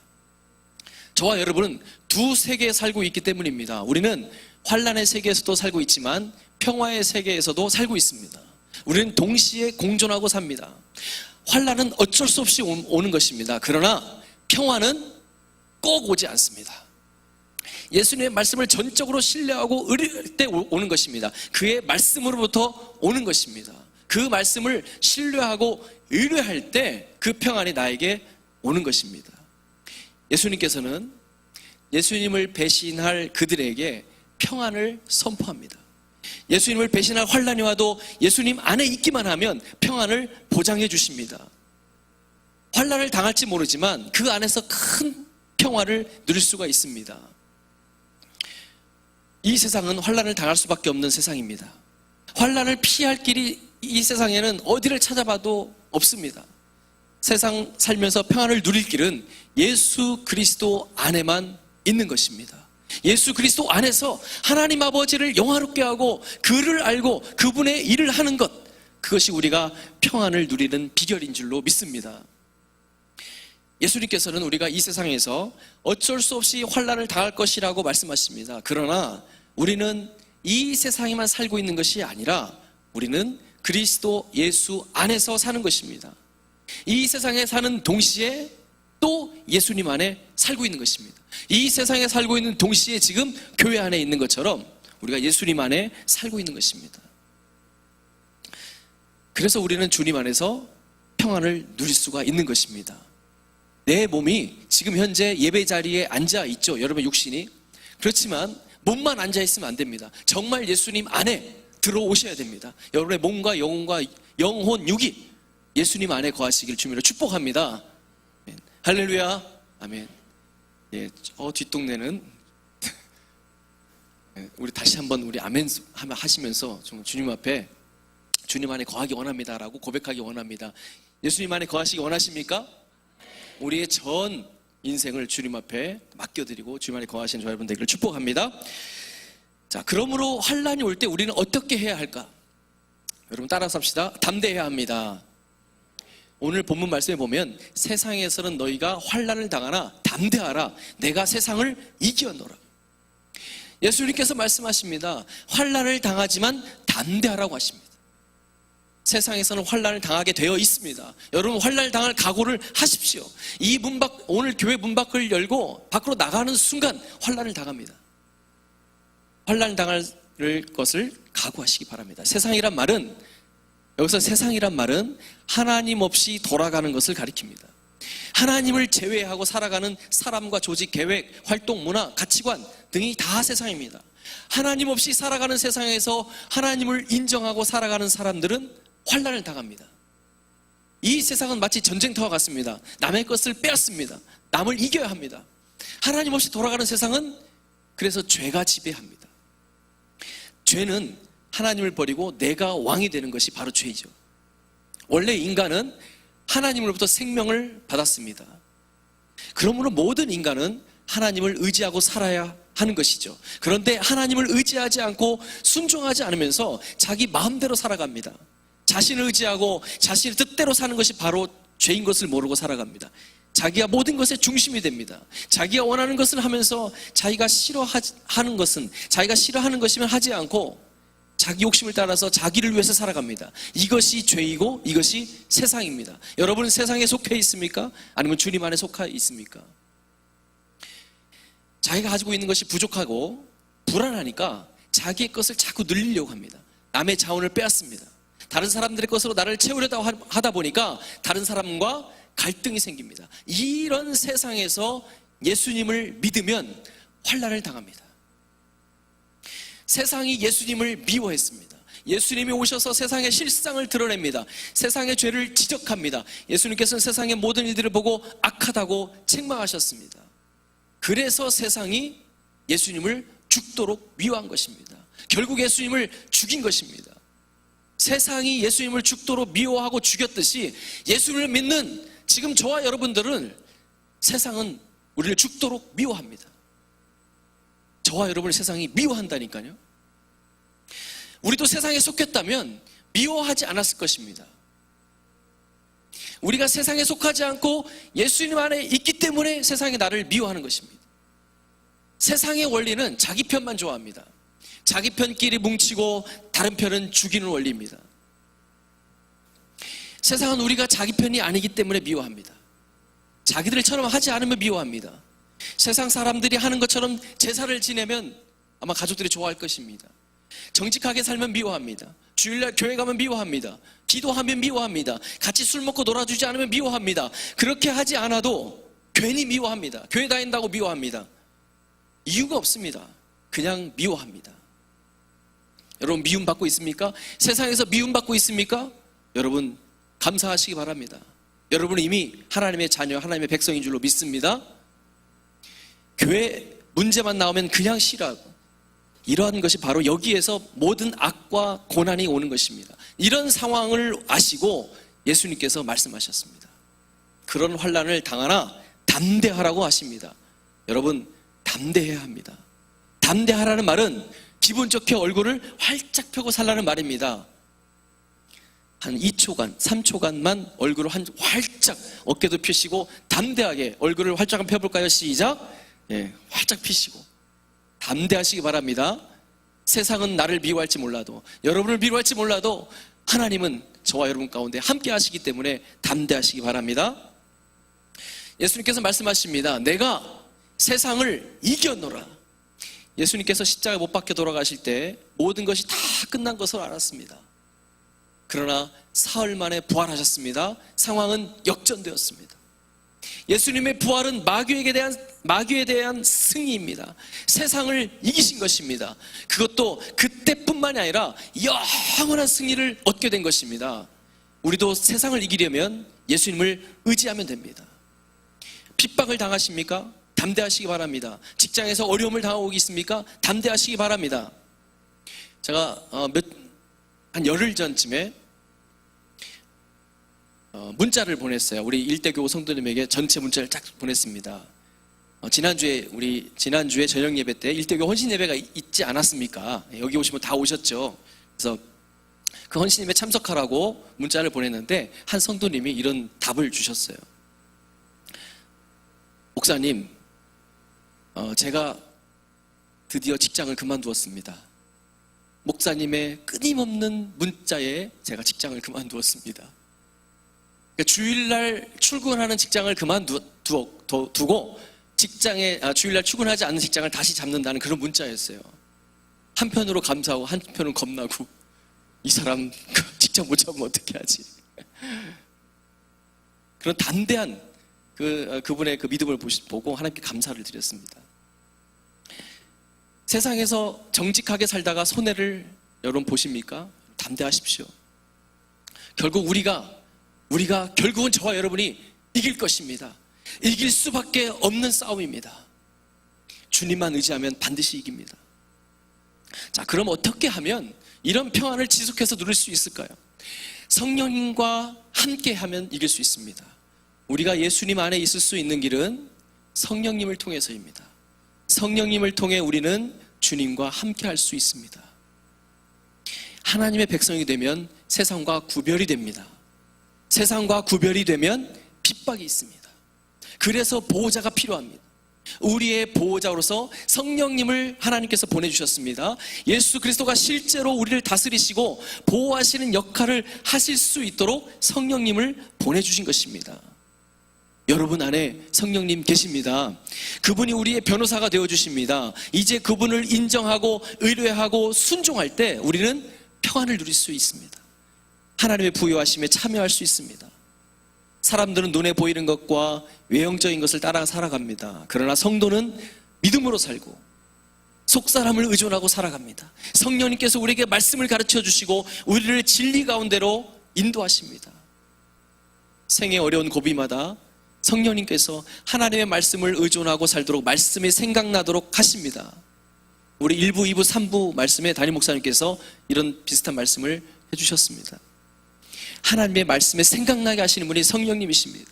저와 여러분은 두 세계에 살고 있기 때문입니다. 우리는 환난의 세계에서도 살고 있지만 평화의 세계에서도 살고 있습니다. 우리는 동시에 공존하고 삽니다. 환난은 어쩔 수 없이 오는 것입니다. 그러나 평화는 꼭 오지 않습니다. 예수님의 말씀을 전적으로 신뢰하고 의뢰할 때 오는 것입니다. 그의 말씀으로부터 오는 것입니다. 그 말씀을 신뢰하고 의뢰할 때 그 평안이 나에게 오는 것입니다. 예수님께서는 예수님을 배신할 그들에게 평안을 선포합니다. 예수님을 배신할 환난이 와도 예수님 안에 있기만 하면 평안을 보장해 주십니다. 환난을 당할지 모르지만 그 안에서 큰 평화를 누릴 수가 있습니다. 이 세상은 환난을 당할 수밖에 없는 세상입니다. 환난을 피할 길이 이 세상에는 어디를 찾아봐도 없습니다. 세상 살면서 평안을 누릴 길은 예수 그리스도 안에만 있는 것입니다. 예수 그리스도 안에서 하나님 아버지를 영화롭게 하고 그를 알고 그분의 일을 하는 것, 그것이 우리가 평안을 누리는 비결인 줄로 믿습니다. 예수님께서는 우리가 이 세상에서 어쩔 수 없이 환난을 당할 것이라고 말씀하십니다. 그러나 우리는 이 세상에만 살고 있는 것이 아니라 우리는 그리스도 예수 안에서 사는 것입니다. 이 세상에 사는 동시에 또 예수님 안에 살고 있는 것입니다. 이 세상에 살고 있는 동시에 지금 교회 안에 있는 것처럼 우리가 예수님 안에 살고 있는 것입니다. 그래서 우리는 주님 안에서 평안을 누릴 수가 있는 것입니다. 내 몸이 지금 현재 예배 자리에 앉아 있죠. 여러분 육신이. 그렇지만 몸만 앉아 있으면 안 됩니다. 정말 예수님 안에 들어오셔야 됩니다. 여러분의 몸과 영혼과 영혼 육이 예수님 안에 거하시길 주님으로 축복합니다. 할렐루야. 아멘. 예, 뒷동네는 우리 다시 한번 우리 아멘 하시면서 좀 주님 앞에 주님 안에 거하기 원합니다라고 고백하기 원합니다. 예수님 안에 거하시기 원하십니까? 우리의 전 인생을 주님 앞에 맡겨드리고 주님 안에 거하시는 저 여러분 되기를 축복합니다. 자, 그러므로 환난이 올 때 우리는 어떻게 해야 할까? 여러분 따라서 합시다. 담대해야 합니다. 오늘 본문 말씀에 보면 세상에서는 너희가 환난을 당하나 담대하라. 내가 세상을 이기었노라. 예수님께서 말씀하십니다. 환난을 당하지만 담대하라고 하십니다. 세상에서는 환난을 당하게 되어 있습니다. 여러분 환난을 당할 각오를 하십시오. 이 오늘 교회 문 밖을 열고 밖으로 나가는 순간 환난을 당합니다. 환난을 당할 것을 각오하시기 바랍니다. 세상이란 말은, 여기서 세상이란 말은 하나님 없이 돌아가는 것을 가리킵니다. 하나님을 제외하고 살아가는 사람과 조직, 계획, 활동, 문화, 가치관 등이 다 세상입니다. 하나님 없이 살아가는 세상에서 하나님을 인정하고 살아가는 사람들은 환난을 당합니다. 이 세상은 마치 전쟁터와 같습니다. 남의 것을 빼앗습니다. 남을 이겨야 합니다. 하나님 없이 돌아가는 세상은 그래서 죄가 지배합니다. 죄는 하나님을 버리고 내가 왕이 되는 것이 바로 죄이죠. 원래 인간은 하나님으로부터 생명을 받았습니다. 그러므로 모든 인간은 하나님을 의지하고 살아야 하는 것이죠. 그런데 하나님을 의지하지 않고 순종하지 않으면서 자기 마음대로 살아갑니다. 자신을 의지하고 자신의 뜻대로 사는 것이 바로 죄인 것을 모르고 살아갑니다. 자기가 모든 것의 중심이 됩니다. 자기가 원하는 것을 하면서 자기가 싫어하는 것은 자기가 싫어하는 것이면 하지 않고 자기 욕심을 따라서 자기를 위해서 살아갑니다. 이것이 죄이고 이것이 세상입니다. 여러분은 세상에 속해 있습니까? 아니면 주님 안에 속해 있습니까? 자기가 가지고 있는 것이 부족하고 불안하니까 자기의 것을 자꾸 늘리려고 합니다. 남의 자원을 빼앗습니다. 다른 사람들의 것으로 나를 채우려고 하다 보니까 다른 사람과 갈등이 생깁니다. 이런 세상에서 예수님을 믿으면 환난을 당합니다. 세상이 예수님을 미워했습니다. 예수님이 오셔서 세상의 실상을 드러냅니다. 세상의 죄를 지적합니다. 예수님께서는 세상의 모든 일들을 보고 악하다고 책망하셨습니다. 그래서 세상이 예수님을 죽도록 미워한 것입니다. 결국 예수님을 죽인 것입니다. 세상이 예수님을 죽도록 미워하고 죽였듯이 예수님을 믿는 지금 저와 여러분들은 세상은 우리를 죽도록 미워합니다. 저와 여러분을 세상이 미워한다니까요. 우리도 세상에 속했다면 미워하지 않았을 것입니다. 우리가 세상에 속하지 않고 예수님 안에 있기 때문에 세상이 나를 미워하는 것입니다. 세상의 원리는 자기 편만 좋아합니다. 자기 편끼리 뭉치고 다른 편은 죽이는 원리입니다. 세상은 우리가 자기 편이 아니기 때문에 미워합니다. 자기들처럼 하지 않으면 미워합니다. 세상 사람들이 하는 것처럼 제사를 지내면 아마 가족들이 좋아할 것입니다. 정직하게 살면 미워합니다. 주일날 교회 가면 미워합니다. 기도하면 미워합니다. 같이 술 먹고 놀아주지 않으면 미워합니다. 그렇게 하지 않아도 괜히 미워합니다. 교회 다닌다고 미워합니다. 이유가 없습니다. 그냥 미워합니다. 여러분 미움받고 있습니까? 세상에서 미움받고 있습니까? 여러분 감사하시기 바랍니다. 여러분은 이미 하나님의 자녀, 하나님의 백성인 줄로 믿습니다. 교회 문제만 나오면 그냥 싫어하고, 이러한 것이 바로 여기에서 모든 악과 고난이 오는 것입니다. 이런 상황을 아시고 예수님께서 말씀하셨습니다. 그런 환난을 당하나 담대하라고 하십니다. 여러분 담대해야 합니다. 담대하라는 말은 기분 좋게 얼굴을 활짝 펴고 살라는 말입니다. 한 2초간, 3초간만 얼굴을 활짝 어깨도 펴시고 담대하게 얼굴을 활짝 한번 펴볼까요? 시작. 활짝 펴시고 담대하시기 바랍니다. 세상은 나를 미워할지 몰라도, 여러분을 미워할지 몰라도 하나님은 저와 여러분 가운데 함께 하시기 때문에 담대하시기 바랍니다. 예수님께서 말씀하십니다. 내가 세상을 이겼노라. 예수님께서 십자가에 못 박혀 돌아가실 때 모든 것이 다 끝난 것을 알았습니다. 그러나 사흘 만에 부활하셨습니다. 상황은 역전되었습니다. 예수님의 부활은 마귀에 대한 승리입니다. 세상을 이기신 것입니다. 그것도 그때뿐만이 아니라 영원한 승리를 얻게 된 것입니다. 우리도 세상을 이기려면 예수님을 의지하면 됩니다. 핍박을 당하십니까? 담대하시기 바랍니다. 직장에서 어려움을 당하고 있습니까? 담대하시기 바랍니다. 제가 한 열흘 전쯤에 문자를 보냈어요. 우리 일대교우 성도님에게 전체 문자를 쫙 보냈습니다. 지난주에 저녁 예배 때 일대교우 헌신 예배가 있지 않았습니까? 여기 오시면 다 오셨죠. 그래서 그 헌신 예배 참석하라고 문자를 보냈는데 한 성도님이 이런 답을 주셨어요. 목사님, 제가 드디어 직장을 그만두었습니다. 목사님의 끊임없는 문자에 제가 직장을 그만두었습니다. 그러니까 주일날 출근하는 직장을 그만두고 주일날 출근하지 않는 직장을 다시 잡는다는 그런 문자였어요. 한편으로 감사하고 한편으로 겁나고, 이 사람 직장 못 잡으면 어떻게 하지? 그런 담대한 그분의 그 믿음을 보고 하나님께 감사를 드렸습니다. 세상에서 정직하게 살다가 손해를 여러분 보십니까? 담대하십시오. 결국 우리가 결국은 저와 여러분이 이길 것입니다. 이길 수밖에 없는 싸움입니다. 주님만 의지하면 반드시 이깁니다. 자, 그럼 어떻게 하면 이런 평안을 지속해서 누릴 수 있을까요? 성령님과 함께 하면 이길 수 있습니다. 우리가 예수님 안에 있을 수 있는 길은 성령님을 통해서입니다. 성령님을 통해 우리는 주님과 함께 할 수 있습니다. 하나님의 백성이 되면 세상과 구별이 됩니다. 세상과 구별이 되면 핍박이 있습니다. 그래서 보호자가 필요합니다. 우리의 보호자로서 성령님을 하나님께서 보내주셨습니다. 예수 그리스도가 실제로 우리를 다스리시고 보호하시는 역할을 하실 수 있도록 성령님을 보내주신 것입니다. 여러분 안에 성령님 계십니다. 그분이 우리의 변호사가 되어주십니다. 이제 그분을 인정하고 의뢰하고 순종할 때 우리는 평안을 누릴 수 있습니다. 하나님의 부여하심에 참여할 수 있습니다. 사람들은 눈에 보이는 것과 외형적인 것을 따라 살아갑니다. 그러나 성도는 믿음으로 살고 속사람을 의존하고 살아갑니다. 성령님께서 우리에게 말씀을 가르쳐 주시고 우리를 진리 가운데로 인도하십니다. 생애 어려운 고비마다 성령님께서 하나님의 말씀을 의존하고 살도록 말씀이 생각나도록 하십니다. 우리 1부, 2부, 3부 말씀에 담임 목사님께서 이런 비슷한 말씀을 해주셨습니다. 하나님의 말씀에 생각나게 하시는 분이 성령님이십니다.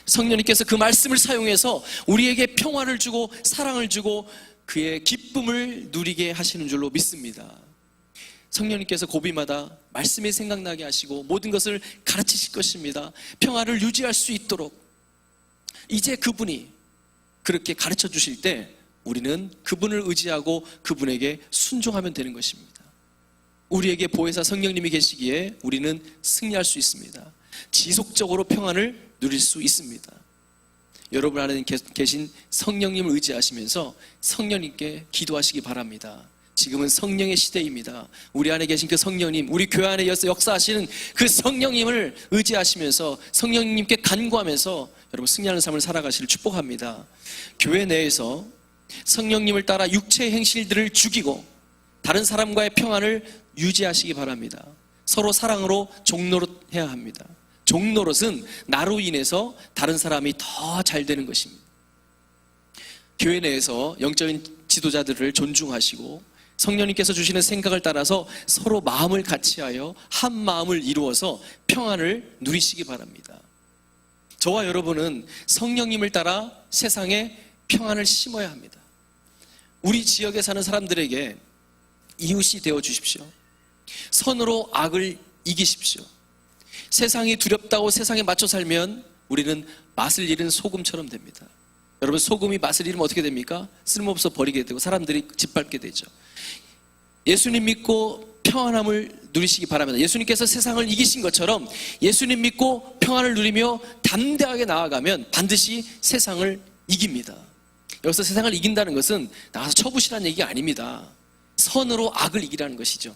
성령님께서 그 말씀을 사용해서 우리에게 평화를 주고 사랑을 주고 그의 기쁨을 누리게 하시는 줄로 믿습니다. 성령님께서 고비마다 말씀이 생각나게 하시고 모든 것을 가르치실 것입니다. 평화를 유지할 수 있도록 이제 그분이 그렇게 가르쳐 주실 때 우리는 그분을 의지하고 그분에게 순종하면 되는 것입니다. 우리에게 보혜사 성령님이 계시기에 우리는 승리할 수 있습니다. 지속적으로 평안을 누릴 수 있습니다. 여러분 안에 계신 성령님을 의지하시면서 성령님께 기도하시기 바랍니다. 지금은 성령의 시대입니다. 우리 안에 계신 그 성령님, 우리 교회 안에 역사하시는 그 성령님을 의지하시면서 성령님께 간구하면서 여러분 승리하는 삶을 살아가시를 축복합니다. 교회 내에서 성령님을 따라 육체의 행실들을 죽이고 다른 사람과의 평안을 유지하시기 바랍니다. 서로 사랑으로 종노릇해야 합니다. 종노릇은 나로 인해서 다른 사람이 더 잘 되는 것입니다. 교회 내에서 영적인 지도자들을 존중하시고 성령님께서 주시는 생각을 따라서 서로 마음을 같이하여 한 마음을 이루어서 평안을 누리시기 바랍니다. 저와 여러분은 성령님을 따라 세상에 평안을 심어야 합니다. 우리 지역에 사는 사람들에게 이웃이 되어 주십시오. 선으로 악을 이기십시오. 세상이 두렵다고 세상에 맞춰 살면 우리는 맛을 잃은 소금처럼 됩니다. 여러분, 소금이 맛을 잃으면 어떻게 됩니까? 쓸모없어 버리게 되고 사람들이 짓밟게 되죠. 예수님 믿고 평안함을 누리시기 바랍니다. 예수님께서 세상을 이기신 것처럼 예수님 믿고 평안을 누리며 담대하게 나아가면 반드시 세상을 이깁니다. 여기서 세상을 이긴다는 것은 나가서 쳐부시라는 얘기가 아닙니다. 선으로 악을 이기라는 것이죠.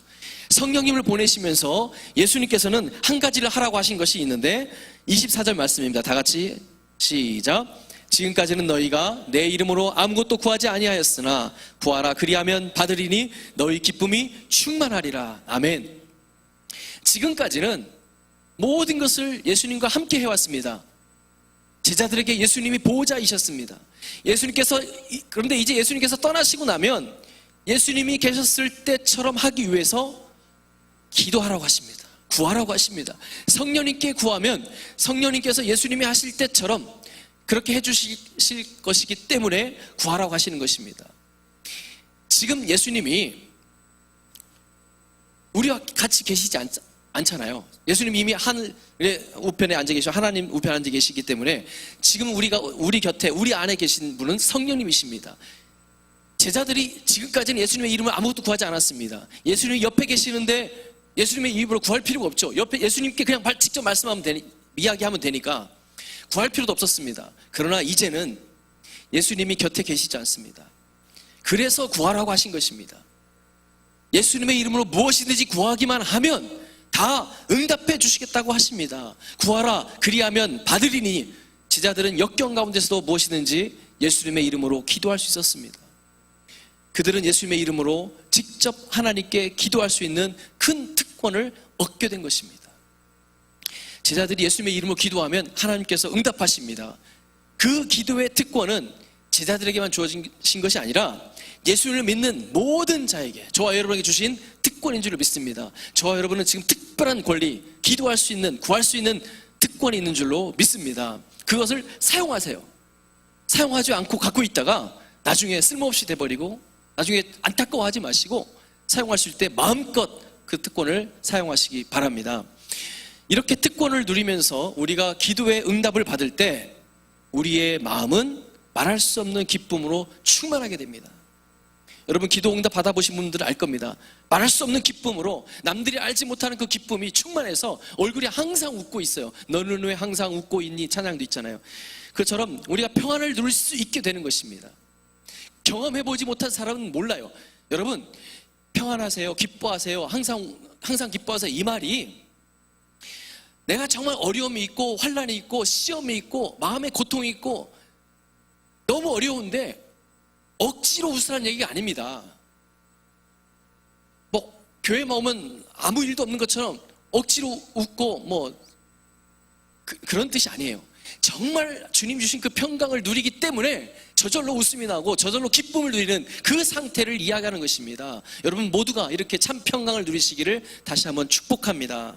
성령님을 보내시면서 예수님께서는 한 가지를 하라고 하신 것이 있는데 24절 말씀입니다. 다 같이 시작. 지금까지는 너희가 내 이름으로 아무것도 구하지 아니하였으나 구하라 그리하면 받으리니 너희 기쁨이 충만하리라. 아멘. 지금까지는 모든 것을 예수님과 함께 해왔습니다. 제자들에게 예수님이 보호자이셨습니다. 그런데 이제 예수님께서 떠나시고 나면 예수님이 계셨을 때처럼 하기 위해서 기도하라고 하십니다. 구하라고 하십니다. 성령님께 구하면 성령님께서 예수님이 하실 때처럼 그렇게 해주실 것이기 때문에 구하라고 하시는 것입니다. 지금 예수님이 우리와 같이 계시지 않잖아요. 예수님 이미 하늘의 우편에 앉아 계시고 하나님 우편에 앉아 계시기 때문에 지금 우리 곁에 우리 안에 계신 분은 성령님이십니다. 제자들이 지금까지는 예수님의 이름을 아무것도 구하지 않았습니다. 예수님이 옆에 계시는데 예수님의 이름으로 구할 필요가 없죠. 옆에 예수님께 그냥 직접 말씀하면 이야기하면 되니까 구할 필요도 없었습니다. 그러나 이제는 예수님이 곁에 계시지 않습니다. 그래서 구하라고 하신 것입니다. 예수님의 이름으로 무엇이든지 구하기만 하면 다 응답해 주시겠다고 하십니다. 구하라 그리하면 받으리니. 제자들은 역경 가운데서도 무엇이든지 예수님의 이름으로 기도할 수 있었습니다. 그들은 예수님의 이름으로 직접 하나님께 기도할 수 있는 큰 특권을 얻게 된 것입니다. 제자들이 예수님의 이름으로 기도하면 하나님께서 응답하십니다. 그 기도의 특권은 제자들에게만 주어진 것이 아니라 예수님을 믿는 모든 자에게, 저와 여러분에게 주신 특권인 줄 믿습니다. 저와 여러분은 지금 특별한 권리, 기도할 수 있는, 구할 수 있는 특권이 있는 줄로 믿습니다. 그것을 사용하세요. 사용하지 않고 갖고 있다가 나중에 쓸모없이 돼버리고 나중에 안타까워하지 마시고 사용할 수 있을 때 마음껏 그 특권을 사용하시기 바랍니다. 이렇게 특권을 누리면서 우리가 기도의 응답을 받을 때 우리의 마음은 말할 수 없는 기쁨으로 충만하게 됩니다. 여러분 기도 응답 받아보신 분들은 알 겁니다. 말할 수 없는 기쁨으로 남들이 알지 못하는 그 기쁨이 충만해서 얼굴이 항상 웃고 있어요. 너는 왜 항상 웃고 있니? 찬양도 있잖아요. 그처럼 우리가 평안을 누릴 수 있게 되는 것입니다. 경험해보지 못한 사람은 몰라요. 여러분 평안하세요, 기뻐하세요, 항상 기뻐하세요, 이 말이 내가 정말 어려움이 있고 환난이 있고 시험이 있고 마음의 고통이 있고 너무 어려운데 억지로 웃으라는 얘기가 아닙니다. 뭐 교회만 오면 아무 일도 없는 것처럼 억지로 웃고 그런 뜻이 아니에요. 정말 주님 주신 그 평강을 누리기 때문에 저절로 웃음이 나고 저절로 기쁨을 누리는 그 상태를 이야기하는 것입니다. 여러분 모두가 이렇게 참 평강을 누리시기를 다시 한번 축복합니다.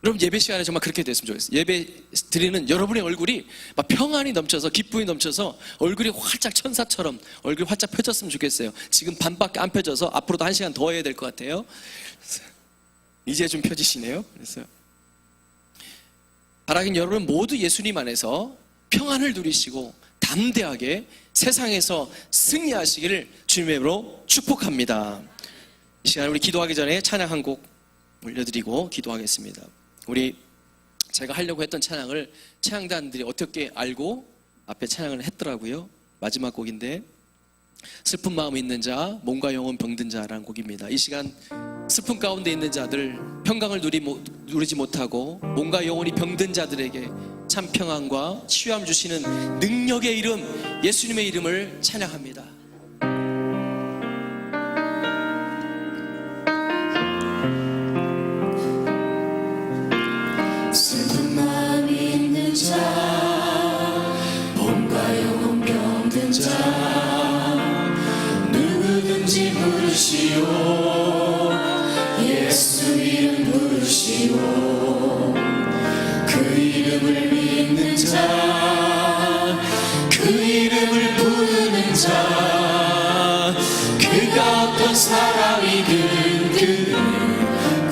여러분 예배 시간에 정말 그렇게 됐으면 좋겠어요. 예배 드리는 여러분의 얼굴이 막 평안이 넘쳐서 기쁨이 넘쳐서 얼굴이 활짝 천사처럼 얼굴이 활짝 펴졌으면 좋겠어요. 지금 반밖에 안 펴져서 앞으로도 1시간 더 해야 될 것 같아요. 이제 좀 펴지시네요. 그래서 바라긴 여러분 모두 예수님 안에서 평안을 누리시고 담대하게 세상에서 승리하시기를 주님의 이름으로 축복합니다. 이 시간 우리 기도하기 전에 찬양 한 곡 올려드리고 기도하겠습니다. 제가 하려고 했던 찬양을 찬양단들이 어떻게 알고 앞에 찬양을 했더라고요. 마지막 곡인데 슬픈 마음이 있는 자, 몸과 영혼 병든 자라는 곡입니다. 이 시간 슬픔 가운데 있는 자들, 평강을 누리지 못하고 몸과 영혼이 병든 자들에게 참 평안과 치유함 주시는 능력의 이름, 예수님의 이름을 찬양합니다. 슬픈 마음이 있는 자, 몸과 영혼 병든 자, 누구든지 부르시오. 예수 이름 부르시오. 그 이름을 믿는 자, 그 이름을 부르는 자, 그가 어떤 사람이든 그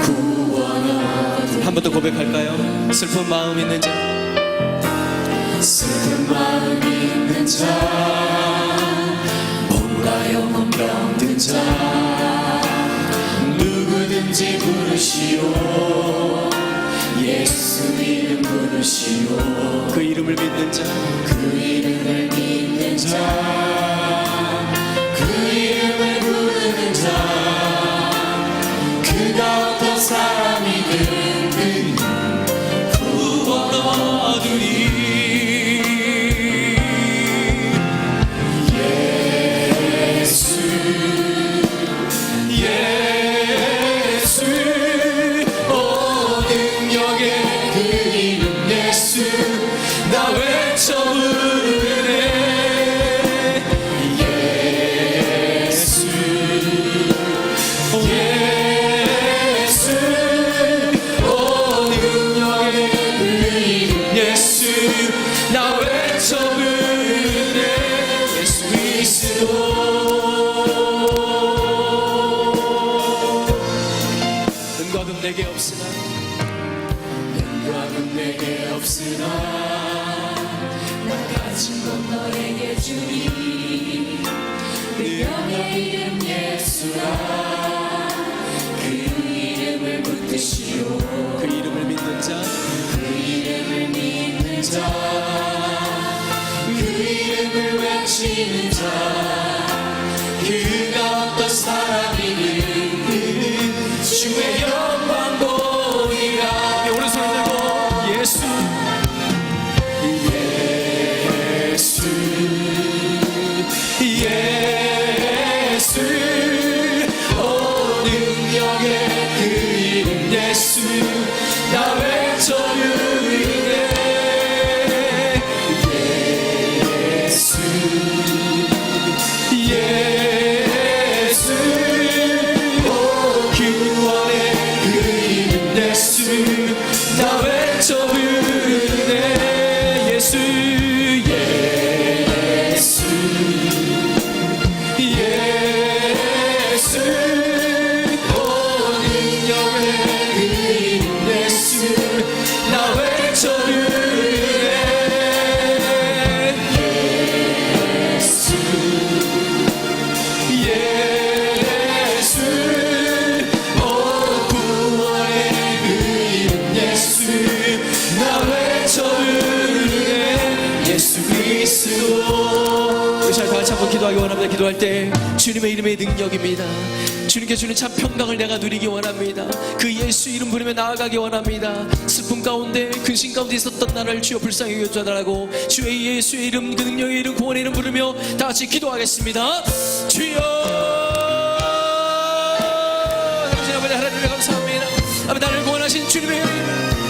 구원 얻을. 한 번 더 고백할까요? 슬픈 마음 있는 자, 슬픈 마음 있는 자, 몸과 영혼 병든 자, 누구든지 부르시오. 예수 이름 부르시오. 그 이름을 믿는 자, 그 이름을 믿는 자, 그 이름을 부르는 자, 그가 어떤 사람이든 구원 얻으리. 예수 오 능력의 그 이름 예수, 나 외쳐 부르네. 예수 오 능력의 그 이름 예수, 나 외쳐 부르네. 예수 그리스도. 은과 금 내게 없으나 은과 금 내게 없으나 나 가진 것 너에게 주리. 능력의 이름 예수라 그 이름을 붙드시오 그 이름을 믿는 자 그 이름을 믿는 자 그 이름을 외치는 자 그가 어떤 사람이든 주의 영광 보이라 오른손을 들고 예수 예수 오 능력의 그 이름 예수 나 외쳐 부르네 예수 예수 오 구원의 그 이름 예수 나 외쳐 부르네 예수 예수 오 능력의 그 이름 예수 나 외쳐 부르네 예수 예수 오 구원의 그 이름 예수 나 외쳐 부르네 예수 그리스도 우리 잘 다 같이 한번 기도하기 원합니다. 기도할 때 주님의 이름의 능력입니다. 주님께 주는 참 평강을 내가 누리기 원합니다. 그 예수 이름 부르며 나아가기 원합니다. 슬픔 가운데 근심 가운데 있었던 나를 주여 불쌍히 여겨주달라고 주의 예수의 이름 그 능력의 이름 구원의 이름 부르며 다 같이 기도하겠습니다. 주여 당신 아버지 하나님을 감사합니다. 아버지 나를 구원하신 주님의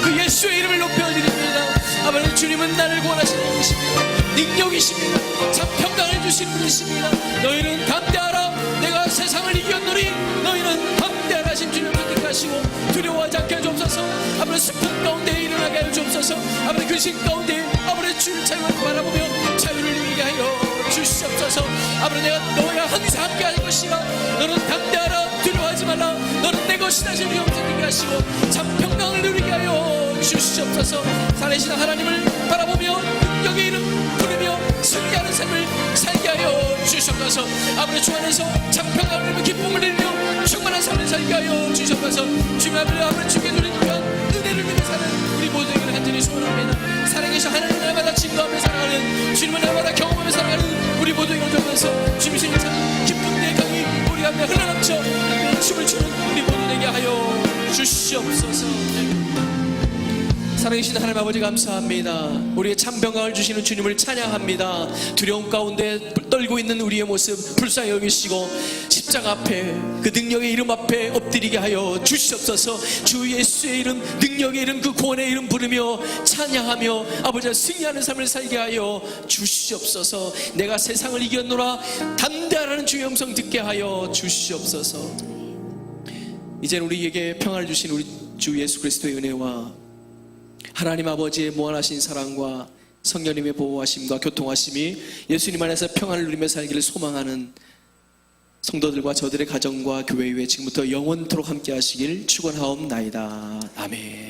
그 예수의 이름을 높여드립니다. 아버지 주님은 나를 구원하시는 분이십니다. 능력이십니다. 참 평강을 주시는 분이십니다. 너희는 담대하라 내가 세상을 이겼노니 너희는 담대하라 하신 주님을 선택하시고 두려워하지 않게 하여 주옵소서. 아버지 슬픔 가운데 일어나게 하여 주옵소서. 아버지 근심 가운데 아버지 주를 자유를 바라보며 자유를 누리게 하여 주시옵소서. 아버지 내가 너희와 항상 함께 하는 것이라 너는 담대하라 두려워하지 말라 너는 내 것이다 하신 주님을 선택하시고 참 평강을 누리게 하여 주시옵소서. 살아계신 하나님을 바라보며 능력의 이름 부르며 승리하는 삶을 살게 하여 주시옵소서. 아버지 주 안에서 참 평강을 누리며 기쁨을 누리며 충만한 삶을 살게 하여 주시옵소서. 주님 아버지 주께 누리는 그런 은혜를 누리며 사는 우리 모두에게 간절히 소원합니다. 살아계신 하나님 날마다 증거하며 살아가는 주님을 날마다 경험하며 살아가는 우리 모두에게 얹어서 주님 신의 참 기쁨 내강이 우리 가운데 흘러넘쳐 춤을 추는 우리 모두에게 하여 주시옵소서. 사랑하신 하나님 아버지 감사합니다. 우리의 참 평강을 주시는 주님을 찬양합니다. 두려움 가운데 떨고 있는 우리의 모습 불쌍히 여기시고 십자가 앞에 그 능력의 이름 앞에 엎드리게 하여 주시옵소서. 주 예수의 이름 능력의 이름 그 구원의 이름 부르며 찬양하며 아버지와 승리하는 삶을 살게 하여 주시옵소서. 내가 세상을 이겼노라 담대하라는 주의 음성 듣게 하여 주시옵소서. 이제는 우리에게 평안을 주신 우리 주 예수 그리스도의 은혜와 하나님 아버지의 무한하신 사랑과 성령님의 보호하심과 교통하심이 예수님 안에서 평안을 누리며 살기를 소망하는 성도들과 저들의 가정과 교회 위에 지금부터 영원토록 함께 하시길 축원하옵나이다. 아멘.